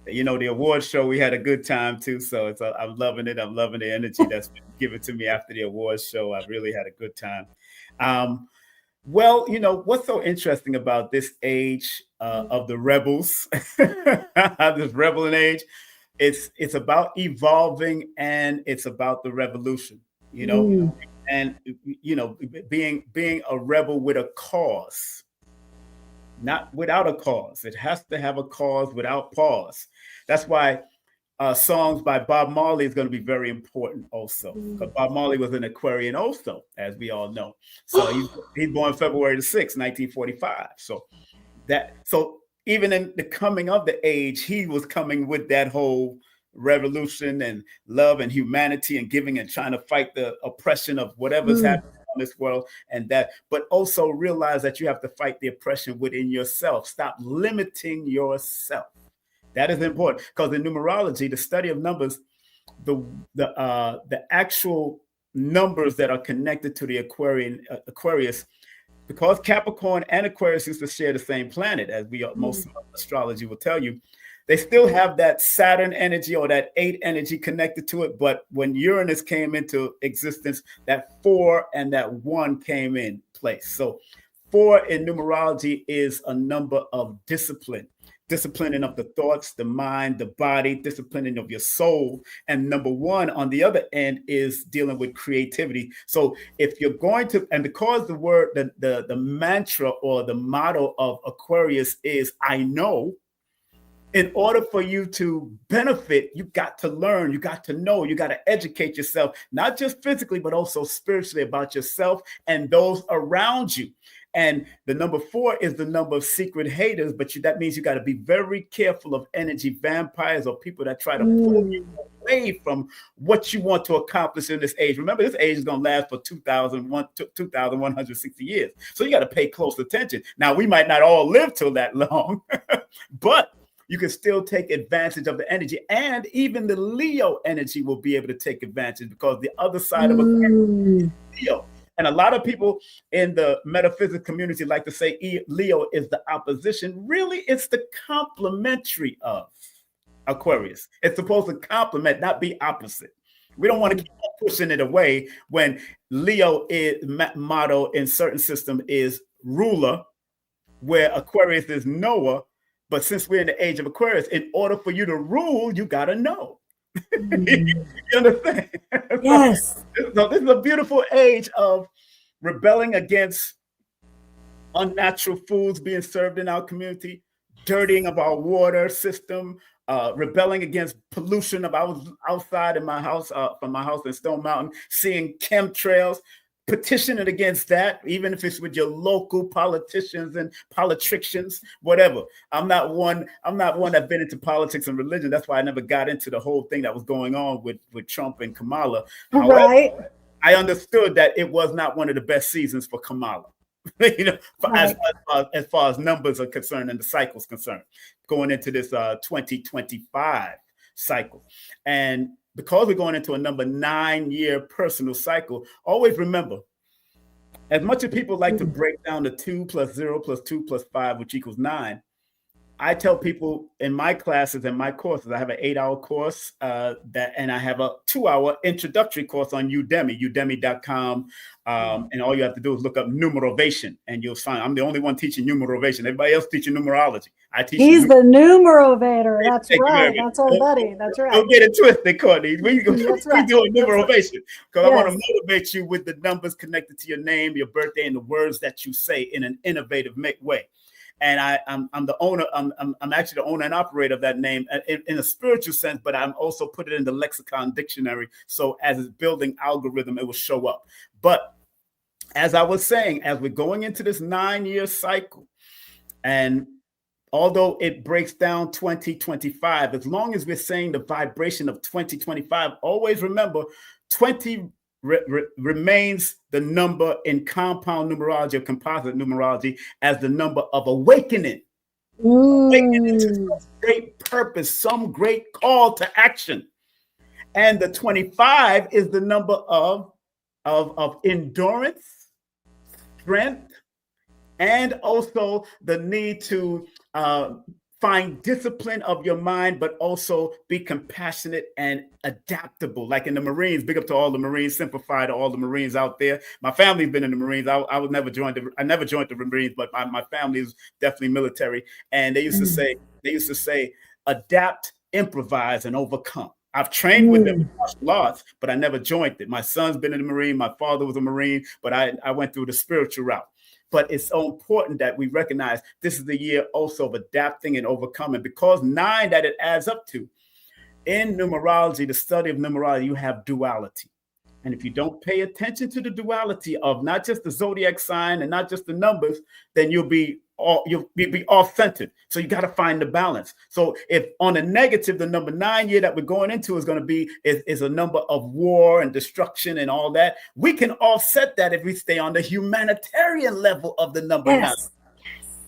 You know, the award show, we had a good time too, so it's I'm loving it. I'm loving the energy that's been given to me after the awards show. I really had a good time. Well, you know, what's so interesting about this age of the rebels, this rebelling age, it's about evolving and it's about the revolution, you know, and, you know, being a rebel with a cause, not without a cause. It has to have a cause without pause. That's why songs by Bob Marley is going to be very important also, because Bob Marley was an Aquarian also, as we all know. So he's born February the 6th, 1945. So even in the coming of the age, he was coming with that whole revolution and love and humanity and giving and trying to fight the oppression of whatever's happening on this world, and that, but also realize that you have to fight the oppression within yourself. Stop limiting yourself. That is important, because in numerology, the study of numbers, the actual numbers that are connected to the Aquarius, because Capricorn and Aquarius used to share the same planet, as most astrology will tell you, they still have that Saturn energy or that 8 energy connected to it. But when Uranus came into existence, that 4 and that 1 came in place. So 4 in numerology is a number of disciplining of the thoughts, the mind, the body, disciplining of your soul. And number 1 on the other end is dealing with creativity. So if you're going to, and because the word, the mantra or the motto of Aquarius is I know, In order for you to benefit, you got to learn, you got to know, you got to educate yourself, not just physically, but also spiritually about yourself and those around you. And the number 4 is the number of secret haters, but that means you got to be very careful of energy vampires or people that try to pull you away from what you want to accomplish in this age. Remember, this age is going to last for 2,160 years. So you got to pay close attention. Now, we might not all live till that long, but you can still take advantage of the energy, and even the Leo energy will be able to take advantage because the other side of Aquarius is Leo. And a lot of people in the metaphysics community like to say Leo is the opposition. Really, it's the complementary of Aquarius. It's supposed to complement, not be opposite. We don't want to keep pushing it away when Leo is motto in certain system is ruler, where Aquarius is knower. But since we're in the age of Aquarius, in order for you to rule, you got to know. You understand? Yes. So this is a beautiful age of rebelling against unnatural foods being served in our community, dirtying of our water system, rebelling against pollution of outside in my house, from my house in Stone Mountain, seeing chemtrails, petitioning against that, even if it's with your local politicians and politicians, whatever. I'm not one that's been into politics and religion. That's why I never got into the whole thing that was going on with Trump and Kamala. However, right. I understood that it was not one of the best seasons for Kamala. As far as numbers are concerned and the cycle's concerned, going into this 2025 cycle. And because we're going into a number 9-year personal cycle, always remember, as much as people like to break down the 2 + 0 + 2 + 5, which equals 9, I tell people in my classes and my courses, I have an 8-hour course and I have a 2-hour introductory course on Udemy, udemy.com. And all you have to do is look up numerovation and you'll find I'm the only one teaching numerovation. Everybody else teaching numerology. He's the numerovator. That's right. That's our buddy. That's right. Don't get it twisted, Courtney. We do a numerovation because I want to motivate you with the numbers connected to your name, your birthday, and the words that you say in an innovative way. And I'm the owner. I'm actually the owner and operator of that name in a spiritual sense, but I'm also put it in the lexicon dictionary. So as it's building algorithm, it will show up. But as I was saying, as we're going into this 9-year cycle, and although it breaks down 2025, as long as we're saying the vibration of 2025, always remember 20 remains the number in compound numerology or composite numerology as the number of awakening. Awakening to some great purpose, some great call to action. And the 25 is the number of endurance, strength, and also the need to find discipline of your mind, but also be compassionate and adaptable. Like in the Marines, big up to all the Marines, simplify to all the Marines out there. My family's been in the Marines. I never joined the Marines, but my family is definitely military. And they used to say, adapt, improvise, and overcome. I've trained with them in martial arts, but I never joined it. My son's been in the Marine. My father was a Marine, but I went through the spiritual route. But it's so important that we recognize this is the year also of adapting and overcoming, because 9 that it adds up to. In numerology, the study of numerology, you have duality. And if you don't pay attention to the duality of not just the zodiac sign and not just the numbers, then you'll be off-centered. So you got to find the balance. So if on a negative, the number 9 year that we're going into is going to be is a number of war and destruction and all that, we can offset that if we stay on the humanitarian level of the number 9.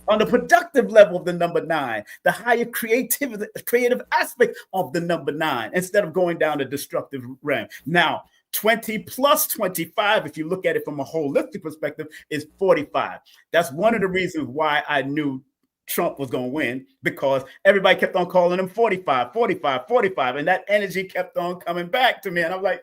On the productive level of the number 9, the higher creative aspect of the number 9, instead of going down the destructive realm. Now, 20 plus 25, if you look at it from a holistic perspective, is 45. That's one of the reasons why I knew Trump was going to win, because everybody kept on calling him 45, 45, 45. And that energy kept on coming back to me. And I'm like,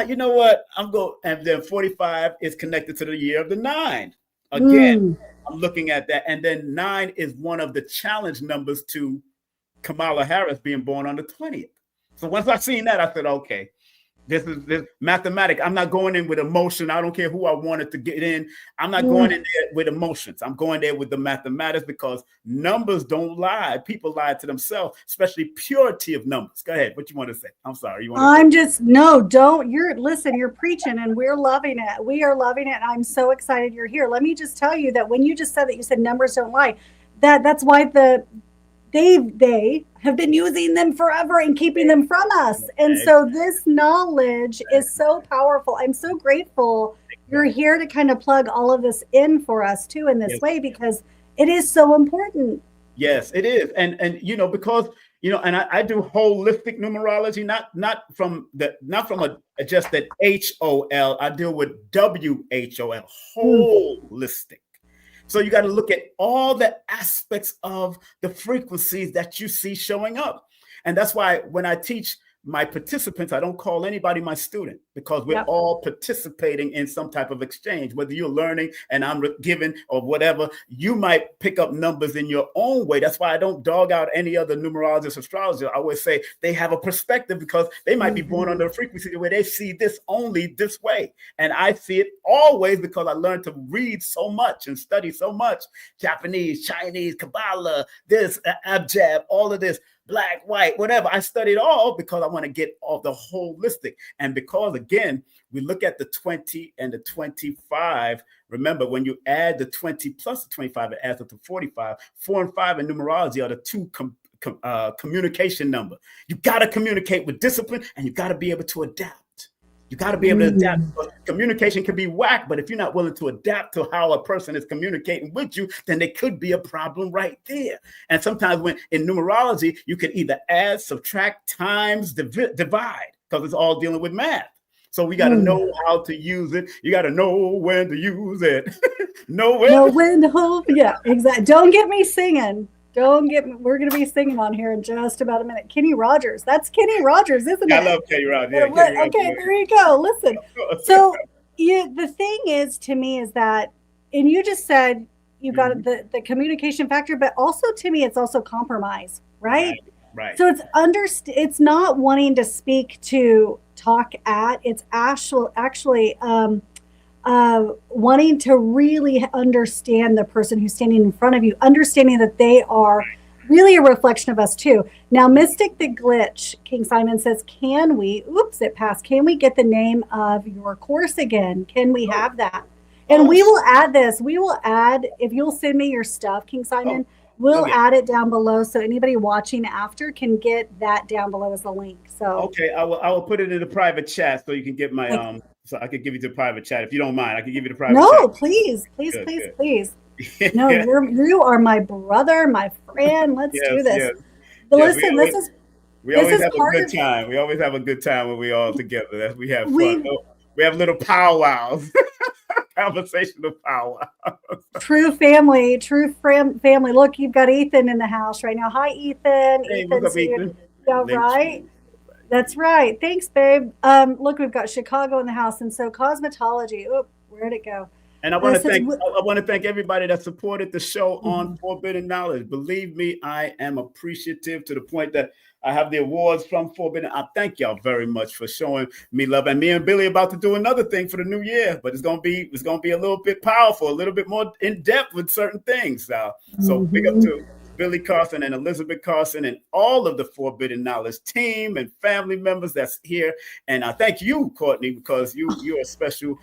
you know what? And then 45 is connected to the year of the 9. Again, I'm looking at that. And then 9 is one of the challenge numbers to Kamala Harris being born on the 20th. So once I seen that, I said, okay, This mathematics. I'm not going in with emotion. I don't care who I wanted to get in. I'm not going in there with emotions. I'm going there with the mathematics because numbers don't lie. People lie to themselves, especially purity of numbers. Go ahead. What you want to say? I'm sorry. You want to I'm just, no, don't. You're preaching and we're loving it. We are loving it. I'm so excited you're here. Let me just tell you that when you just said that, you said numbers don't lie. That's why they have been using them forever and keeping them from us. And so this knowledge is so powerful. I'm so grateful you're here to kind of plug all of this in for us too in this way, because it is so important. Yes, it is. And because and I do holistic numerology, not from just that HOL. I deal with WHOL, holistic. So you got to look at all the aspects of the frequencies that you see showing up. And that's why when I teach my participants, I don't call anybody my student, because we're all participating in some type of exchange, whether you're learning and I'm giving or whatever. You might pick up numbers in your own way. That's why I don't dog out any other numerologist, astrologer. I always say they have a perspective, because they might be born under a frequency where they see this only this way. And I see it always because I learned to read so much and study so much. Japanese, Chinese, Kabbalah, this, Abjad, all of this. Black, white, whatever. I studied all because I want to get all the holistic. And because, again, we look at the 20 and the 25. Remember, when you add the 20 plus the 25, it adds up to 45. 4 and 5 in numerology are the two communication number. You got to communicate with discipline, and you got to be able to adapt. You got to be able to adapt. Communication can be whack, but if you're not willing to adapt to how a person is communicating with you, then there could be a problem right there. And sometimes when in numerology, you can either add, subtract, times, divide, because it's all dealing with math. So we got to know how to use it. You got to know when to use it. know when to hold. Yeah, exactly. Don't get me singing. We're going to be singing on here in just about a minute. Kenny Rogers. That's Kenny Rogers, isn't it? I love Kenny Rogers. Yeah, Kenny Rogers. Okay, there you go. Listen. So the thing is, to me, is that, and you just said you got the communication factor, but also to me, it's also compromise, right? Right. So it's not wanting to speak to, talk at. It's actually wanting to really understand the person who's standing in front of you, understanding that they are really a reflection of us too. Now, Mystic the Glitch, King Simon says, can we get the name of your course again? Can we have that? And we will add this. We will add, if you'll send me your stuff, King Simon, we'll add it down below so anybody watching after can get that down below as a link. So okay, I will put it in the private chat so you can get my so I could give you the private chat if you don't mind. I can give you the private chat. No, please. No, you are my brother, my friend. Let's do this. Yes. But listen, we always have a good time. We always have a good time when we all together. We have fun. We have little powwows. Conversational powwows. True family. Look, you've got Ethan in the house right now. Hi, Ethan. Hey, what's up, Ethan? Yeah, right. That's right. Thanks, babe. Look, we've got Chicago in the house, and so cosmetology. Oh, where'd it go? And I want to thank everybody that supported the show on Forbidden Knowledge. Believe me, I am appreciative to the point that I have the awards from Forbidden. I thank y'all very much for showing me love. And me and Billy are about to do another thing for the new year, but it's gonna be a little bit powerful, a little bit more in depth with certain things. So big up to Billy Carson and Elizabeth Carson and all of the Forbidden Knowledge team and family members that's here. And I thank you, Cortney, because you're a special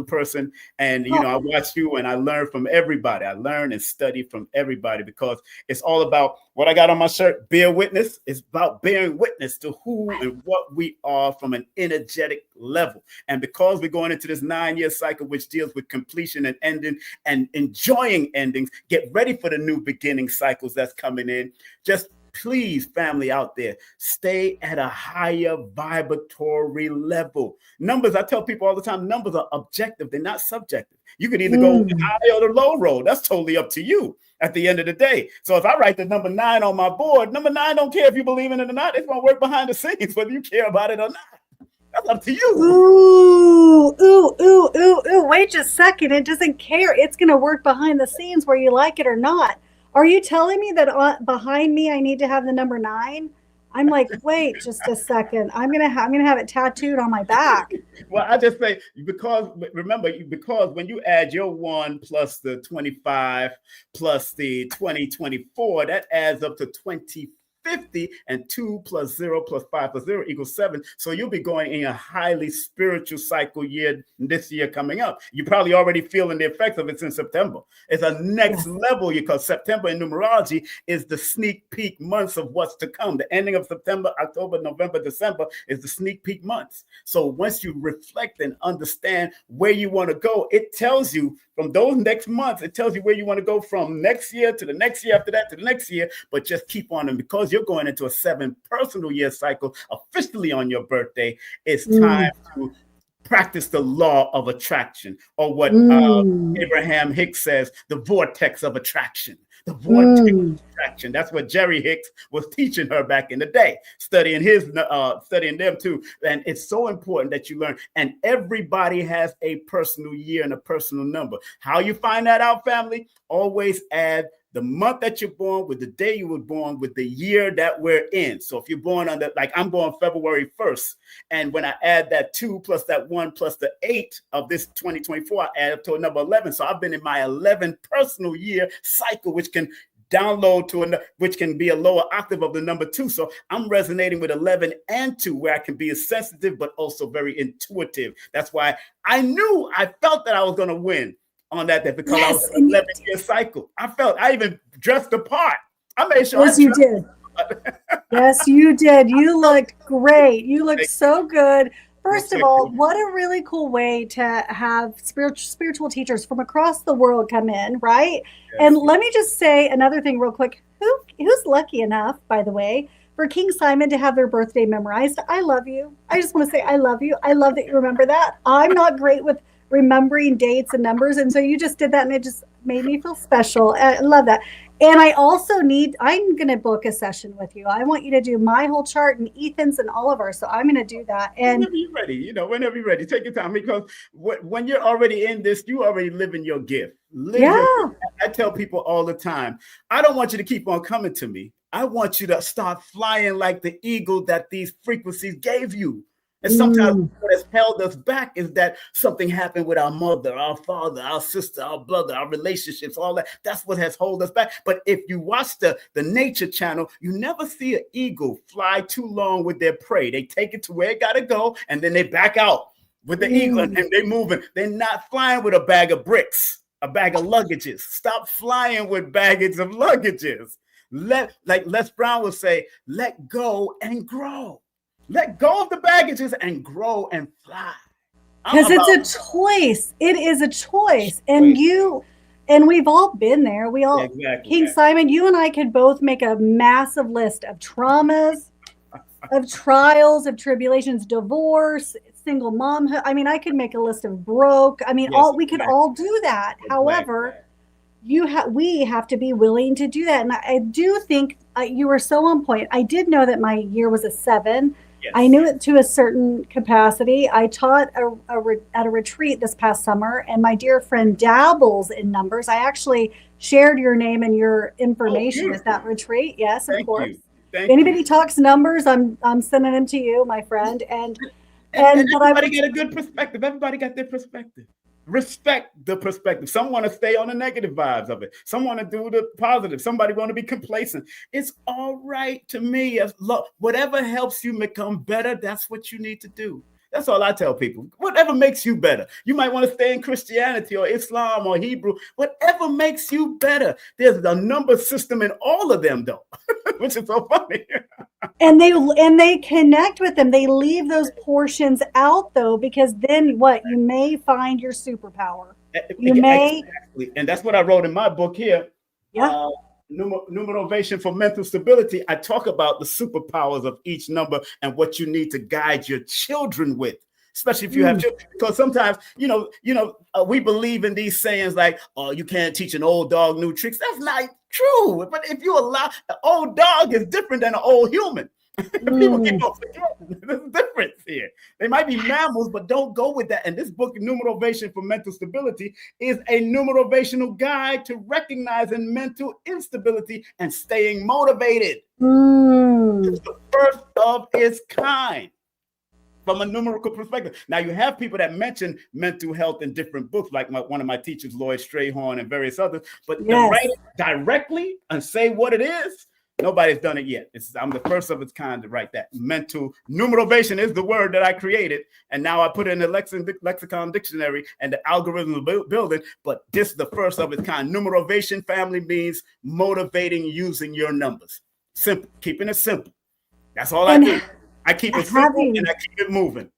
person. And I watch you and I learn from everybody. I learn and study from everybody because it's all about what I got on my shirt, bear witness. It's about bearing witness to who and what we are from an energetic level. And because we're going into this 9-year cycle, which deals with completion and ending and enjoying endings, get ready for the new beginning cycles that's coming in. Just please, family out there, stay at a higher vibratory level. Numbers, I tell people all the time, numbers are objective. They're not subjective. You could either go the high or the low road. That's totally up to you at the end of the day. So if I write the number 9 on my board, number 9 don't care if you believe in it or not. It's going to work behind the scenes, whether you care about it or not. That's up to you. Ooh. Wait just a second. It doesn't care. It's going to work behind the scenes where you like it or not. Are you telling me that behind me I need to have the number 9? I'm like, wait just a second. I'm gonna have it tattooed on my back. Well, I just say, because remember, because when you add your 1 plus the 25 plus the 2024, that adds up to 2050, and 2 plus 0 plus 5 plus 0 equals 7. So you'll be going in a highly spiritual cycle year this year coming up. You're probably already feeling the effects of it since September. It's a next level, because September in numerology is the sneak peek months of what's to come. The ending of September, October, November, December is the sneak peek months. So once you reflect and understand where you want to go, it tells you from those next months, it tells you where you want to go from next year to the next year after that to the next year. But just keep on. And because you're going into a 7 personal year cycle officially on your birthday, it's time to practice the law of attraction, or what Abraham Hicks says, the vortex of attraction. The vortex of attraction. That's what Jerry Hicks was teaching her back in the day, studying them too. And it's so important that you learn. And everybody has a personal year and a personal number. How you find that out, family? Always add the month that you're born with the day you were born with the year that we're in. So if you're born on like I'm born February 1st, and when I add that 2 plus that 1 plus the 8 of this 2024, I add up to a number 11. So I've been in my 11 personal year cycle, which can download to which can be a lower octave of the number 2. So I'm resonating with 11 and 2, where I can be as sensitive but also very intuitive. That's why I felt that I was going to win on that day, because I was in an 11-year cycle. I even dressed the part. I made sure. Yes, you did. Yes, you did. You looked great. You looked so good. First of all, what a really cool way to have spiritual teachers from across the world come in, right? Yes. And let me just say another thing real quick. Who's lucky enough, by the way, for King Simon to have their birthday memorized? I love you. I just want to say I love you. I love that you remember that. I'm not great with remembering dates and numbers, and so you just did that, and it just made me feel special. I love that. And I'm going to book a session with you. I want you to do my whole chart and Ethan's and all of ours. So I'm going to do that. And whenever you're ready, whenever you're ready, take your time, because when you're already in this, you already living your gift. I tell people all the time, I don't want you to keep on coming to me. I want you to start flying like the eagle that these frequencies gave you. And sometimes what has held us back is that something happened with our mother, our father, our sister, our brother, our relationships, all that. That's what has held us back. But if you watch the nature channel, you never see an eagle fly too long with their prey. They take it to where it got to go, and then they back out with the eagle, and they're moving. They're not flying with a bag of bricks, a bag of luggages. Stop flying with baggage of luggages. Like Les Brown would say, let go and grow. Let go of the baggages and grow and fly. Because it's a choice. It is a choice. And we've all been there. We all, King Simon, you and I could both make a massive list of traumas, of trials, of tribulations, divorce, single momhood. I mean, I could make a list of broke. I mean, we could all do that. However, we have to be willing to do that. And I do think you were so on point. I did know that my year was a 7. Yes. I knew it to a certain capacity. I taught at a retreat this past summer, and my dear friend dabbles in numbers. I actually shared your name and your information at that retreat. Yes, of course. If anybody talks numbers, I'm sending them to you, my friend. And everybody get a good perspective. Everybody got their perspective. Respect the perspective. Some want to stay on the negative vibes of it. Some want to do the positive. Somebody want to be complacent. It's all right to me. Look, whatever helps you become better, that's what you need to do. That's all I tell people. Whatever makes you better. You might want to stay in Christianity or Islam or Hebrew. Whatever makes you better. There's a number system in all of them, though, which is so funny. And they connect with them. They leave those portions out, though, because then what? You may find your superpower. You may. Exactly. And that's what I wrote in my book here. Yeah. Numerovation for mental stability. I talk about the superpowers of each number and what you need to guide your children with, especially if you have children. Because sometimes, we believe in these sayings like, "Oh, you can't teach an old dog new tricks." That's not true. But if you allow, an old dog is different than an old human. People keep on forgetting. There's a difference here. They might be mammals, but don't go with that. And this book, Numerovation for Mental Stability, is a numerovational guide to recognizing mental instability and staying motivated. It's the first of its kind from a numerical perspective. Now, you have people that mention mental health in different books, like one of my teachers, Lloyd Strayhorn, and various others. But to write it directly and say what it is, nobody's done it yet. I'm the first of its kind to write that. Mental numerovation is the word that I created, and now I put it in the lexicon dictionary, and the algorithm building. But this is the first of its kind. Numerovation, family, means motivating using your numbers. Simple, keeping it simple. That's all I do. I keep it simple and I keep it moving.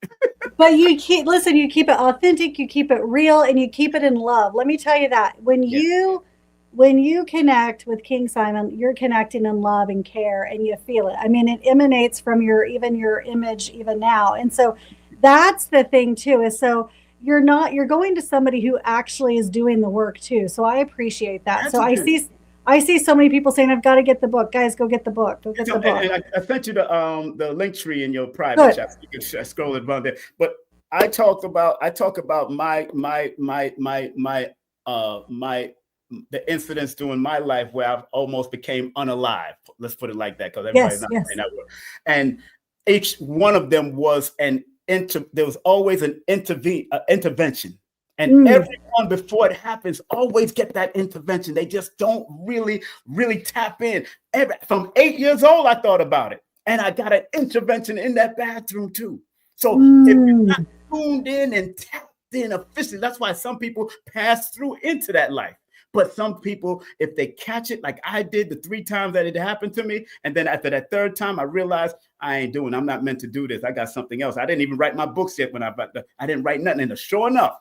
But you keep it authentic, you keep it real, and you keep it in love. Let me tell you that when you connect with King Simon, you're connecting in love and care, and you feel it. I mean, it emanates from your image even now. And so that's the thing too, is so you're going to somebody who actually is doing the work too. So I appreciate that. So I see so many people saying, I've got to get the book. Guys, go get the book. Go get the book. And I sent you the link tree in your private chat. You can scroll it around there. But I talk about the incidents during my life where I've almost became unalive. Let's put it like that, because everybody's not saying that word. And each one of them was there was always an intervention. And everyone before it happens always get that intervention. They just don't really tap in. From 8 years old, I thought about it. And I got an intervention in that bathroom too. So if you're not tuned in and tapped in officially, that's why some people pass through into that life. But some people, if they catch it, like I did the 3 times that it happened to me, and then after that 3rd time, I realized I'm not meant to do this. I got something else. I didn't even write my books yet I didn't write nothing. And sure enough,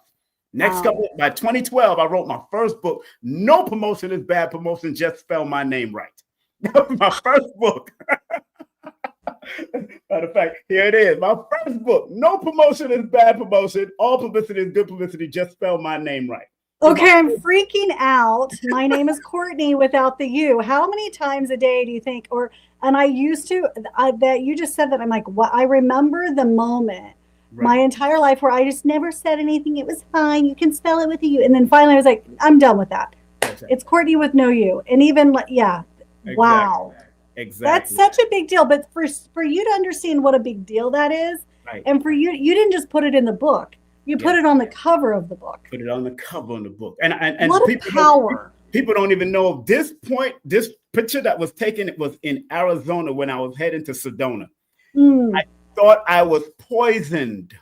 by 2012, I wrote my first book. No promotion is bad promotion. Just spell my name right. That was my first book. Matter of fact, here it is. My first book. No promotion is bad promotion. All publicity is good publicity. Just spell my name right. Okay, I'm freaking out. My name is Cortney without the U. How many times a day do you think? And I used to, that you just said that. I'm like, what? I remember the moment. My entire life where I just never said anything. It was fine. You can spell it with a U. And then finally I was like, I'm done with that. Exactly. It's Cortney with no U. And even exactly. Wow. Exactly. That's such a big deal. But for you to understand what a big deal that is, and for you didn't just put it in the book. You put it on the cover of the book. Put it on the cover of the book. And what a power. People don't even know this picture that was taken, it was in Arizona when I was heading to Sedona. I thought I was poisoned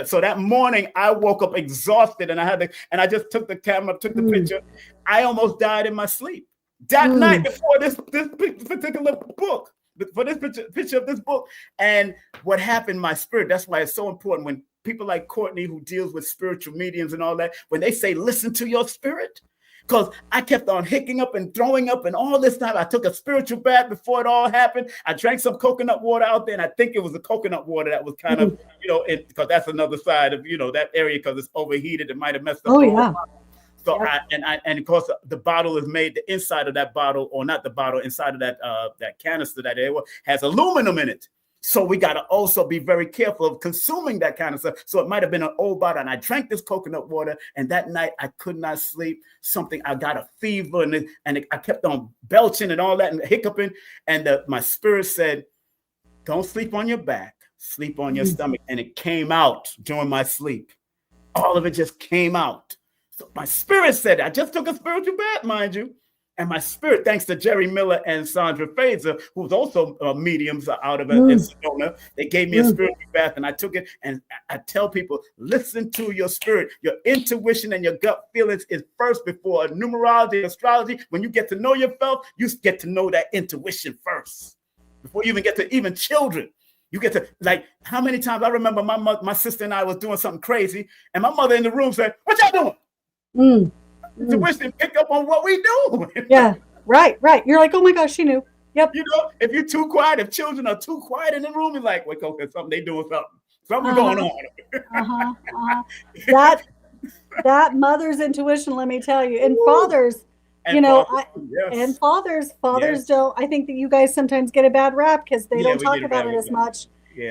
so that morning I woke up exhausted, and I just took the camera, took the picture. I almost died in my sleep that night before this particular book, for this picture of this book. And what happened, my spirit, that's why it's so important when people like Cortney, who deals with spiritual mediums and all that, when they say listen to your spirit. Because I kept on hicking up and throwing up and all this time. I took a spiritual bath before it all happened. I drank some coconut water out there, and I think it was the coconut water that was kind of, because that's another side of, that area, because it's overheated. It might have messed up. So and of course the bottle is made, the inside of that bottle, or not the bottle, inside of that canister that area has aluminum in it. So we got to also be very careful of consuming that kind of stuff. So it might have been an old bottle, and I drank this coconut water, and that night I could not sleep. I got a fever, and I kept on belching and all that and hiccuping. And my spirit said, don't sleep on your back, sleep on your stomach. And it came out during my sleep. All of it just came out. So my spirit said, I just took a spiritual bath, mind you. And my spirit, thanks to Jerry Miller and Sandra Fazer, who's also mediums out of in Sedona, they gave me a spiritual bath, and I took it. And I tell people, listen to your spirit. Your intuition and your gut feelings is first before numerology, astrology. When you get to know yourself, you get to know that intuition first. Before you even get to even children. You get to, like, how many times I remember my sister and I was doing something crazy, and my mother in the room said, what y'all doing? Intuition pick up on what we do. Yeah, right. You're like, oh my gosh, she knew. Yep. If you're too quiet, if children are too quiet in the room, you're like, wait, okay, they doing something going on. That mother's intuition, let me tell you, and fathers. And fathers don't. I think that you guys sometimes get a bad rap because they don't talk about it as much.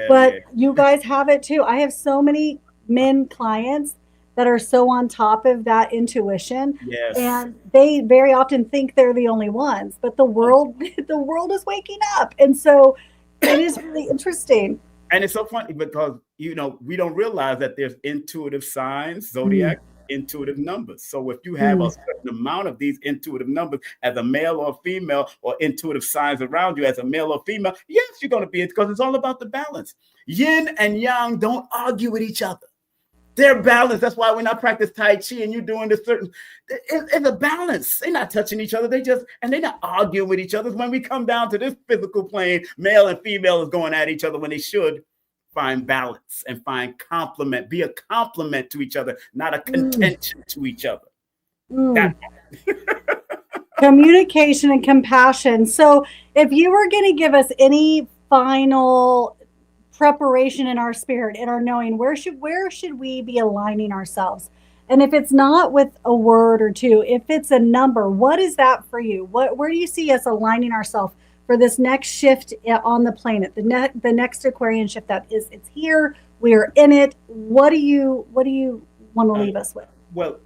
But you guys have it too. I have so many men clients that are so on top of that intuition, and they very often think they're the only ones. But the world is waking up, and so It is really interesting. And it's so funny because, we don't realize that there's intuitive signs, Mm, zodiac, intuitive numbers. So if you have a mm, certain amount of these intuitive numbers as a male or female, or intuitive signs around you as a male or female, yes, you're going to be it, because it's all about the balance. Yin and yang don't argue with each other. They're balanced. That's why when I practice Tai Chi and you're doing this certain, it's a balance. They're not touching each other. They're not arguing with each other. When we come down to this physical plane, male and female is going at each other when they should find balance and find complement, be a complement to each other, not a contention to each other. mm. That Communication and compassion. So, if you were going to give us any final preparation in our spirit, in our knowing, where should we be aligning ourselves? And if it's not with a word or two, if it's a number, what is that for you? Where do you see us aligning ourselves for this next shift on the planet, the next Aquarian shift that is, it's here, we're in it. What do you want to leave us with? well,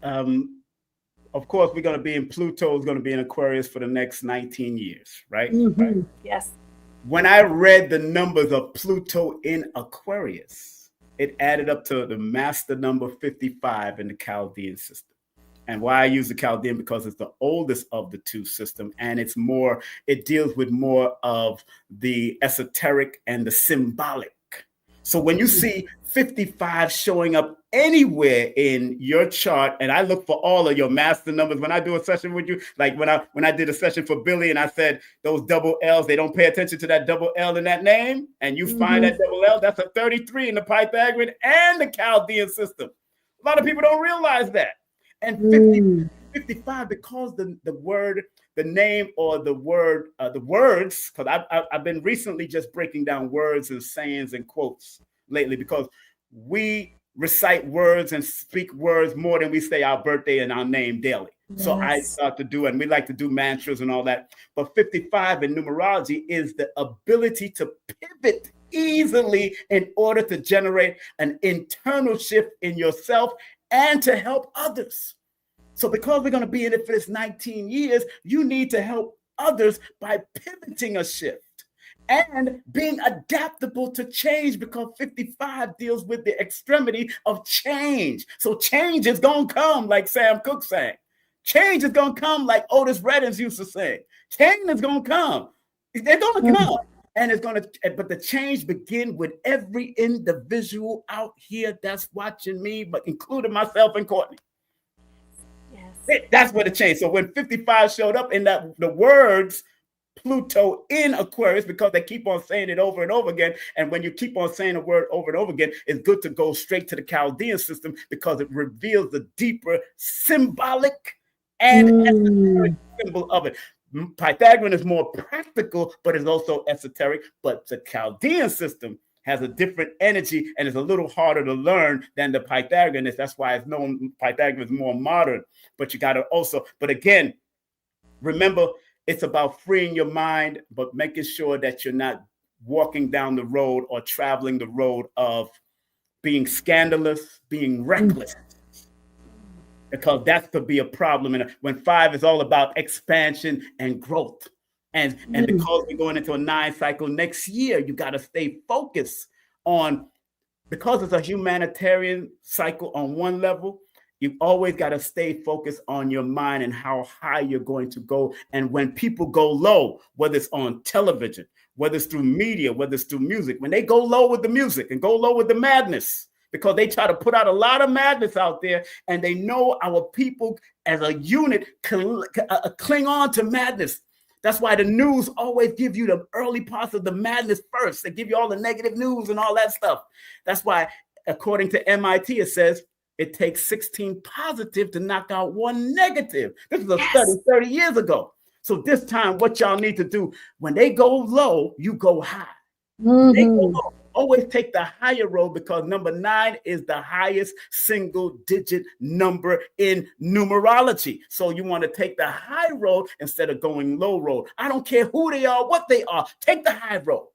of course, we're going to be in Pluto is going to be in Aquarius for the next 19 years, right? Mm-hmm. Yes. When I read the numbers of Pluto in Aquarius, it added up to the master number 55 in the Chaldean system. And why I use the Chaldean, because it's the oldest of the two systems, and it deals with more of the esoteric and the symbolic. So when you see 55 showing up anywhere in your chart, and I look for all of your master numbers when I do a session with you, like when I did a session for Billy and I said those double L's, they don't pay attention to that double L in that name, and you find that double L, that's a 33 in the Pythagorean and the Chaldean system. A lot of people don't realize that. And 55, because the word, the name, or the word, the words, because I've been recently just breaking down words and sayings and quotes lately, because we recite words and speak words more than we say our birthday and our name daily. Yes. So I start to do, and we like to do mantras and all that. But 55 in numerology is the ability to pivot easily in order to generate an internal shift in yourself and to help others. So because we're going to be in it for this 19 years, you need to help others by pivoting a shift and being adaptable to change, because 55 deals with the extremity of change. So change is going to come, like Sam Cooke sang. Change is going to come, like Otis Reddings used to sing. Change is going to come. They're going to come. And it's going to, but the change begin with every individual out here that's watching me, but including myself and Cortney. Yes. That's where the change. So when 55 showed up in the words Pluto in Aquarius, because they keep on saying it over and over again. And when you keep on saying a word over and over again, it's good to go straight to the Chaldean system, because it reveals the deeper symbolic and esoteric symbol of it. Pythagorean is more practical, but it's also esoteric. But the Chaldean system has a different energy and is a little harder to learn than the Pythagorean is. That's why it's known Pythagorean is more modern. But you got to also, but again, remember, it's about freeing your mind, but making sure that you're not walking down the road or traveling the road of being scandalous, being reckless. Because that could be a problem. And when 5 is all about expansion and growth. And because we're going into a 9 cycle next year, you got to stay focused on, because it's a humanitarian cycle on one level, you always got to stay focused on your mind and how high you're going to go. And when people go low, whether it's on television, whether it's through media, whether it's through music, when they go low with the music and go low with the madness, because they try to put out a lot of madness out there, and they know our people as a unit cling on to madness. That's why the news always give you the early parts of the madness first. They give you all the negative news and all that stuff. That's why, according to MIT, it says it takes 16 positive to knock out 1 negative. This is a study 30 years ago. So this time, what y'all need to do, when they go low, you go high. They go low. Always take the higher road, because number 9 is the highest single digit number in numerology. So you want to take the high road instead of going low road. I don't care who they are, what they are. Take the high road.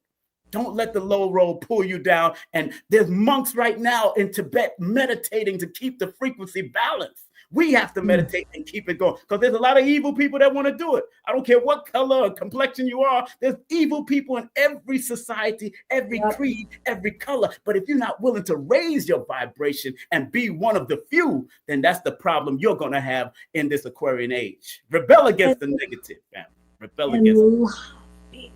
Don't let the low road pull you down. And there's monks right now in Tibet meditating to keep the frequency balanced. We have to meditate and keep it going, because there's a lot of evil people that want to do it. I don't care what color or complexion you are. There's evil people in every society, every creed, every color. But if you're not willing to raise your vibration and be one of the few, then that's the problem you're going to have in this Aquarian age. Rebel against the negative, man. Rebel against.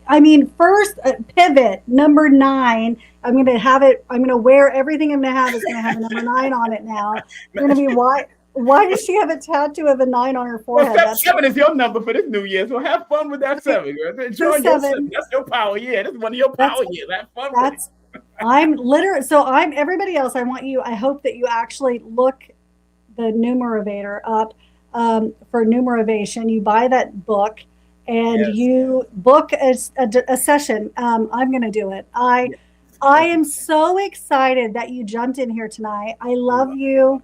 I mean, first pivot number 9. I'm going to have it. I'm going to wear everything I'm going to have is going to have a number 9 on it now. You're going to be why does she have a tattoo of a 9 on her forehead? Well, 7 is your number for this new year, so have fun with that 7. Enjoy your 7. That's your power year. This is one of your power years. Have fun with it. I'm literally, so I'm everybody else. I hope that you actually look the Numeravator up for Numeravation. You buy that book and you book a session. I'm going to do it. I am so excited that you jumped in here tonight. I love you.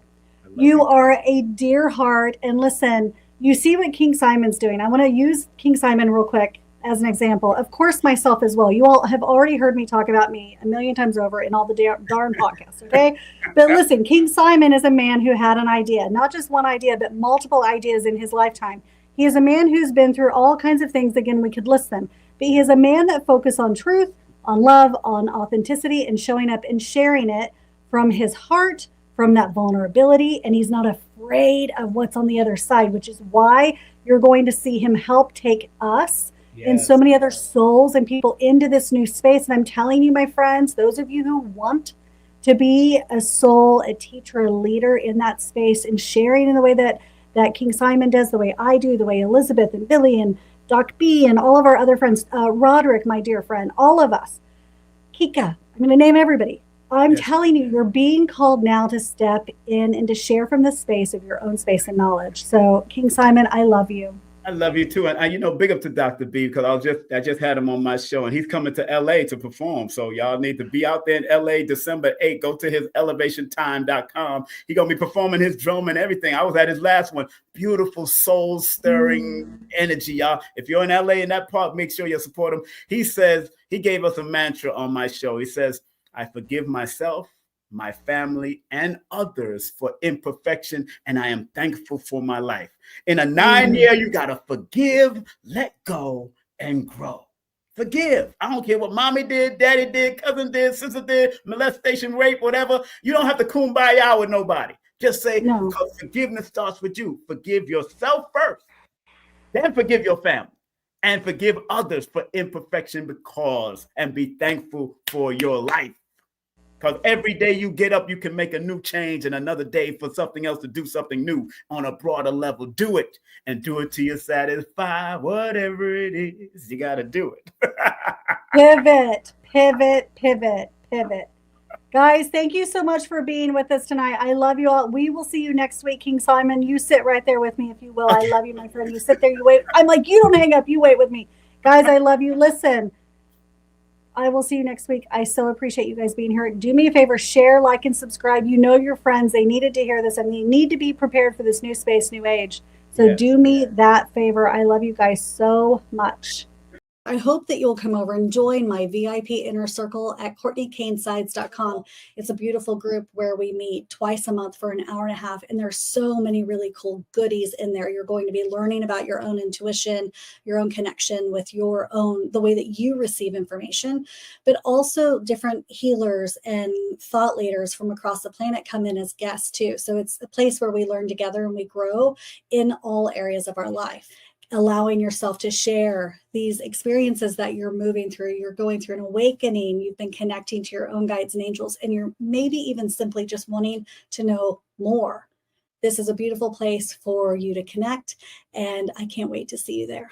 You are a dear heart. And listen, you see what King Simon's doing. I want to use King Simon real quick as an example. Of course, myself as well. You all have already heard me talk about me a million times over in all the darn podcasts, okay? But listen, King Simon is a man who had an idea, not just one idea, but multiple ideas in his lifetime. He is a man who's been through all kinds of things. Again, we could list them. But he is a man that focuses on truth, on love, on authenticity, and showing up and sharing it from his heart, from that vulnerability, and he's not afraid of what's on the other side, which is why you're going to see him help take us and so many other souls and people into this new space. And I'm telling you, my friends, those of you who want to be a soul, a teacher, a leader in that space and sharing in the way that King Simon does, the way I do, the way Elizabeth and Billy and Doc B and all of our other friends, Roderick, my dear friend, all of us, Kika, I'm going to name everybody. I'm telling you, you're being called now to step in and to share from the space of your own space and knowledge. So, King Simon, I love you. I love you too. And big up to Dr. B, because I just had him on my show, and he's coming to LA to perform. So y'all need to be out there in LA December 8th. Go to his elevationtime.com. He's going to be performing his drum and everything. I was at his last one. Beautiful, soul-stirring energy, y'all. If you're in LA in that part, make sure you support him. He says, he gave us a mantra on my show. He says, I forgive myself, my family, and others for imperfection, and I am thankful for my life. In a 9-year, you got to forgive, let go, and grow. Forgive. I don't care what mommy did, daddy did, cousin did, sister did, molestation, rape, whatever. You don't have to kumbaya with nobody. Just say, because forgiveness starts with you. Forgive yourself first, then forgive your family. And forgive others for imperfection and be thankful for your life. Because every day you get up, you can make a new change, and another day for something else to do something new on a broader level. Do it, and do it till you're satisfied. Whatever it is, you got to do it. Pivot, pivot, pivot, pivot. Guys, thank you so much for being with us tonight. I love you all. We will see you next week. King Simon, you sit right there with me if you will. I love you, my friend. You sit there, you wait. I'm like, you don't hang up. You wait with me. Guys, I love you. Listen, I will see you next week. I so appreciate you guys being here. Do me a favor, share, like, and subscribe. You know your friends. They needed to hear this, and they need to be prepared for this new space, new age. So do me that favor. I love you guys so much. I hope that you'll come over and join my VIP inner circle at CourtneyKaneSides.com. It's a beautiful group where we meet twice a month for an hour and a half. And there's so many really cool goodies in there. You're going to be learning about your own intuition, your own connection with your own, the way that you receive information, but also different healers and thought leaders from across the planet come in as guests too. So it's a place where we learn together and we grow in all areas of our life. Allowing yourself to share these experiences that you're moving through. You're going through an awakening. You've been connecting to your own guides and angels, and you're maybe even simply just wanting to know more. This is a beautiful place for you to connect, and I can't wait to see you there.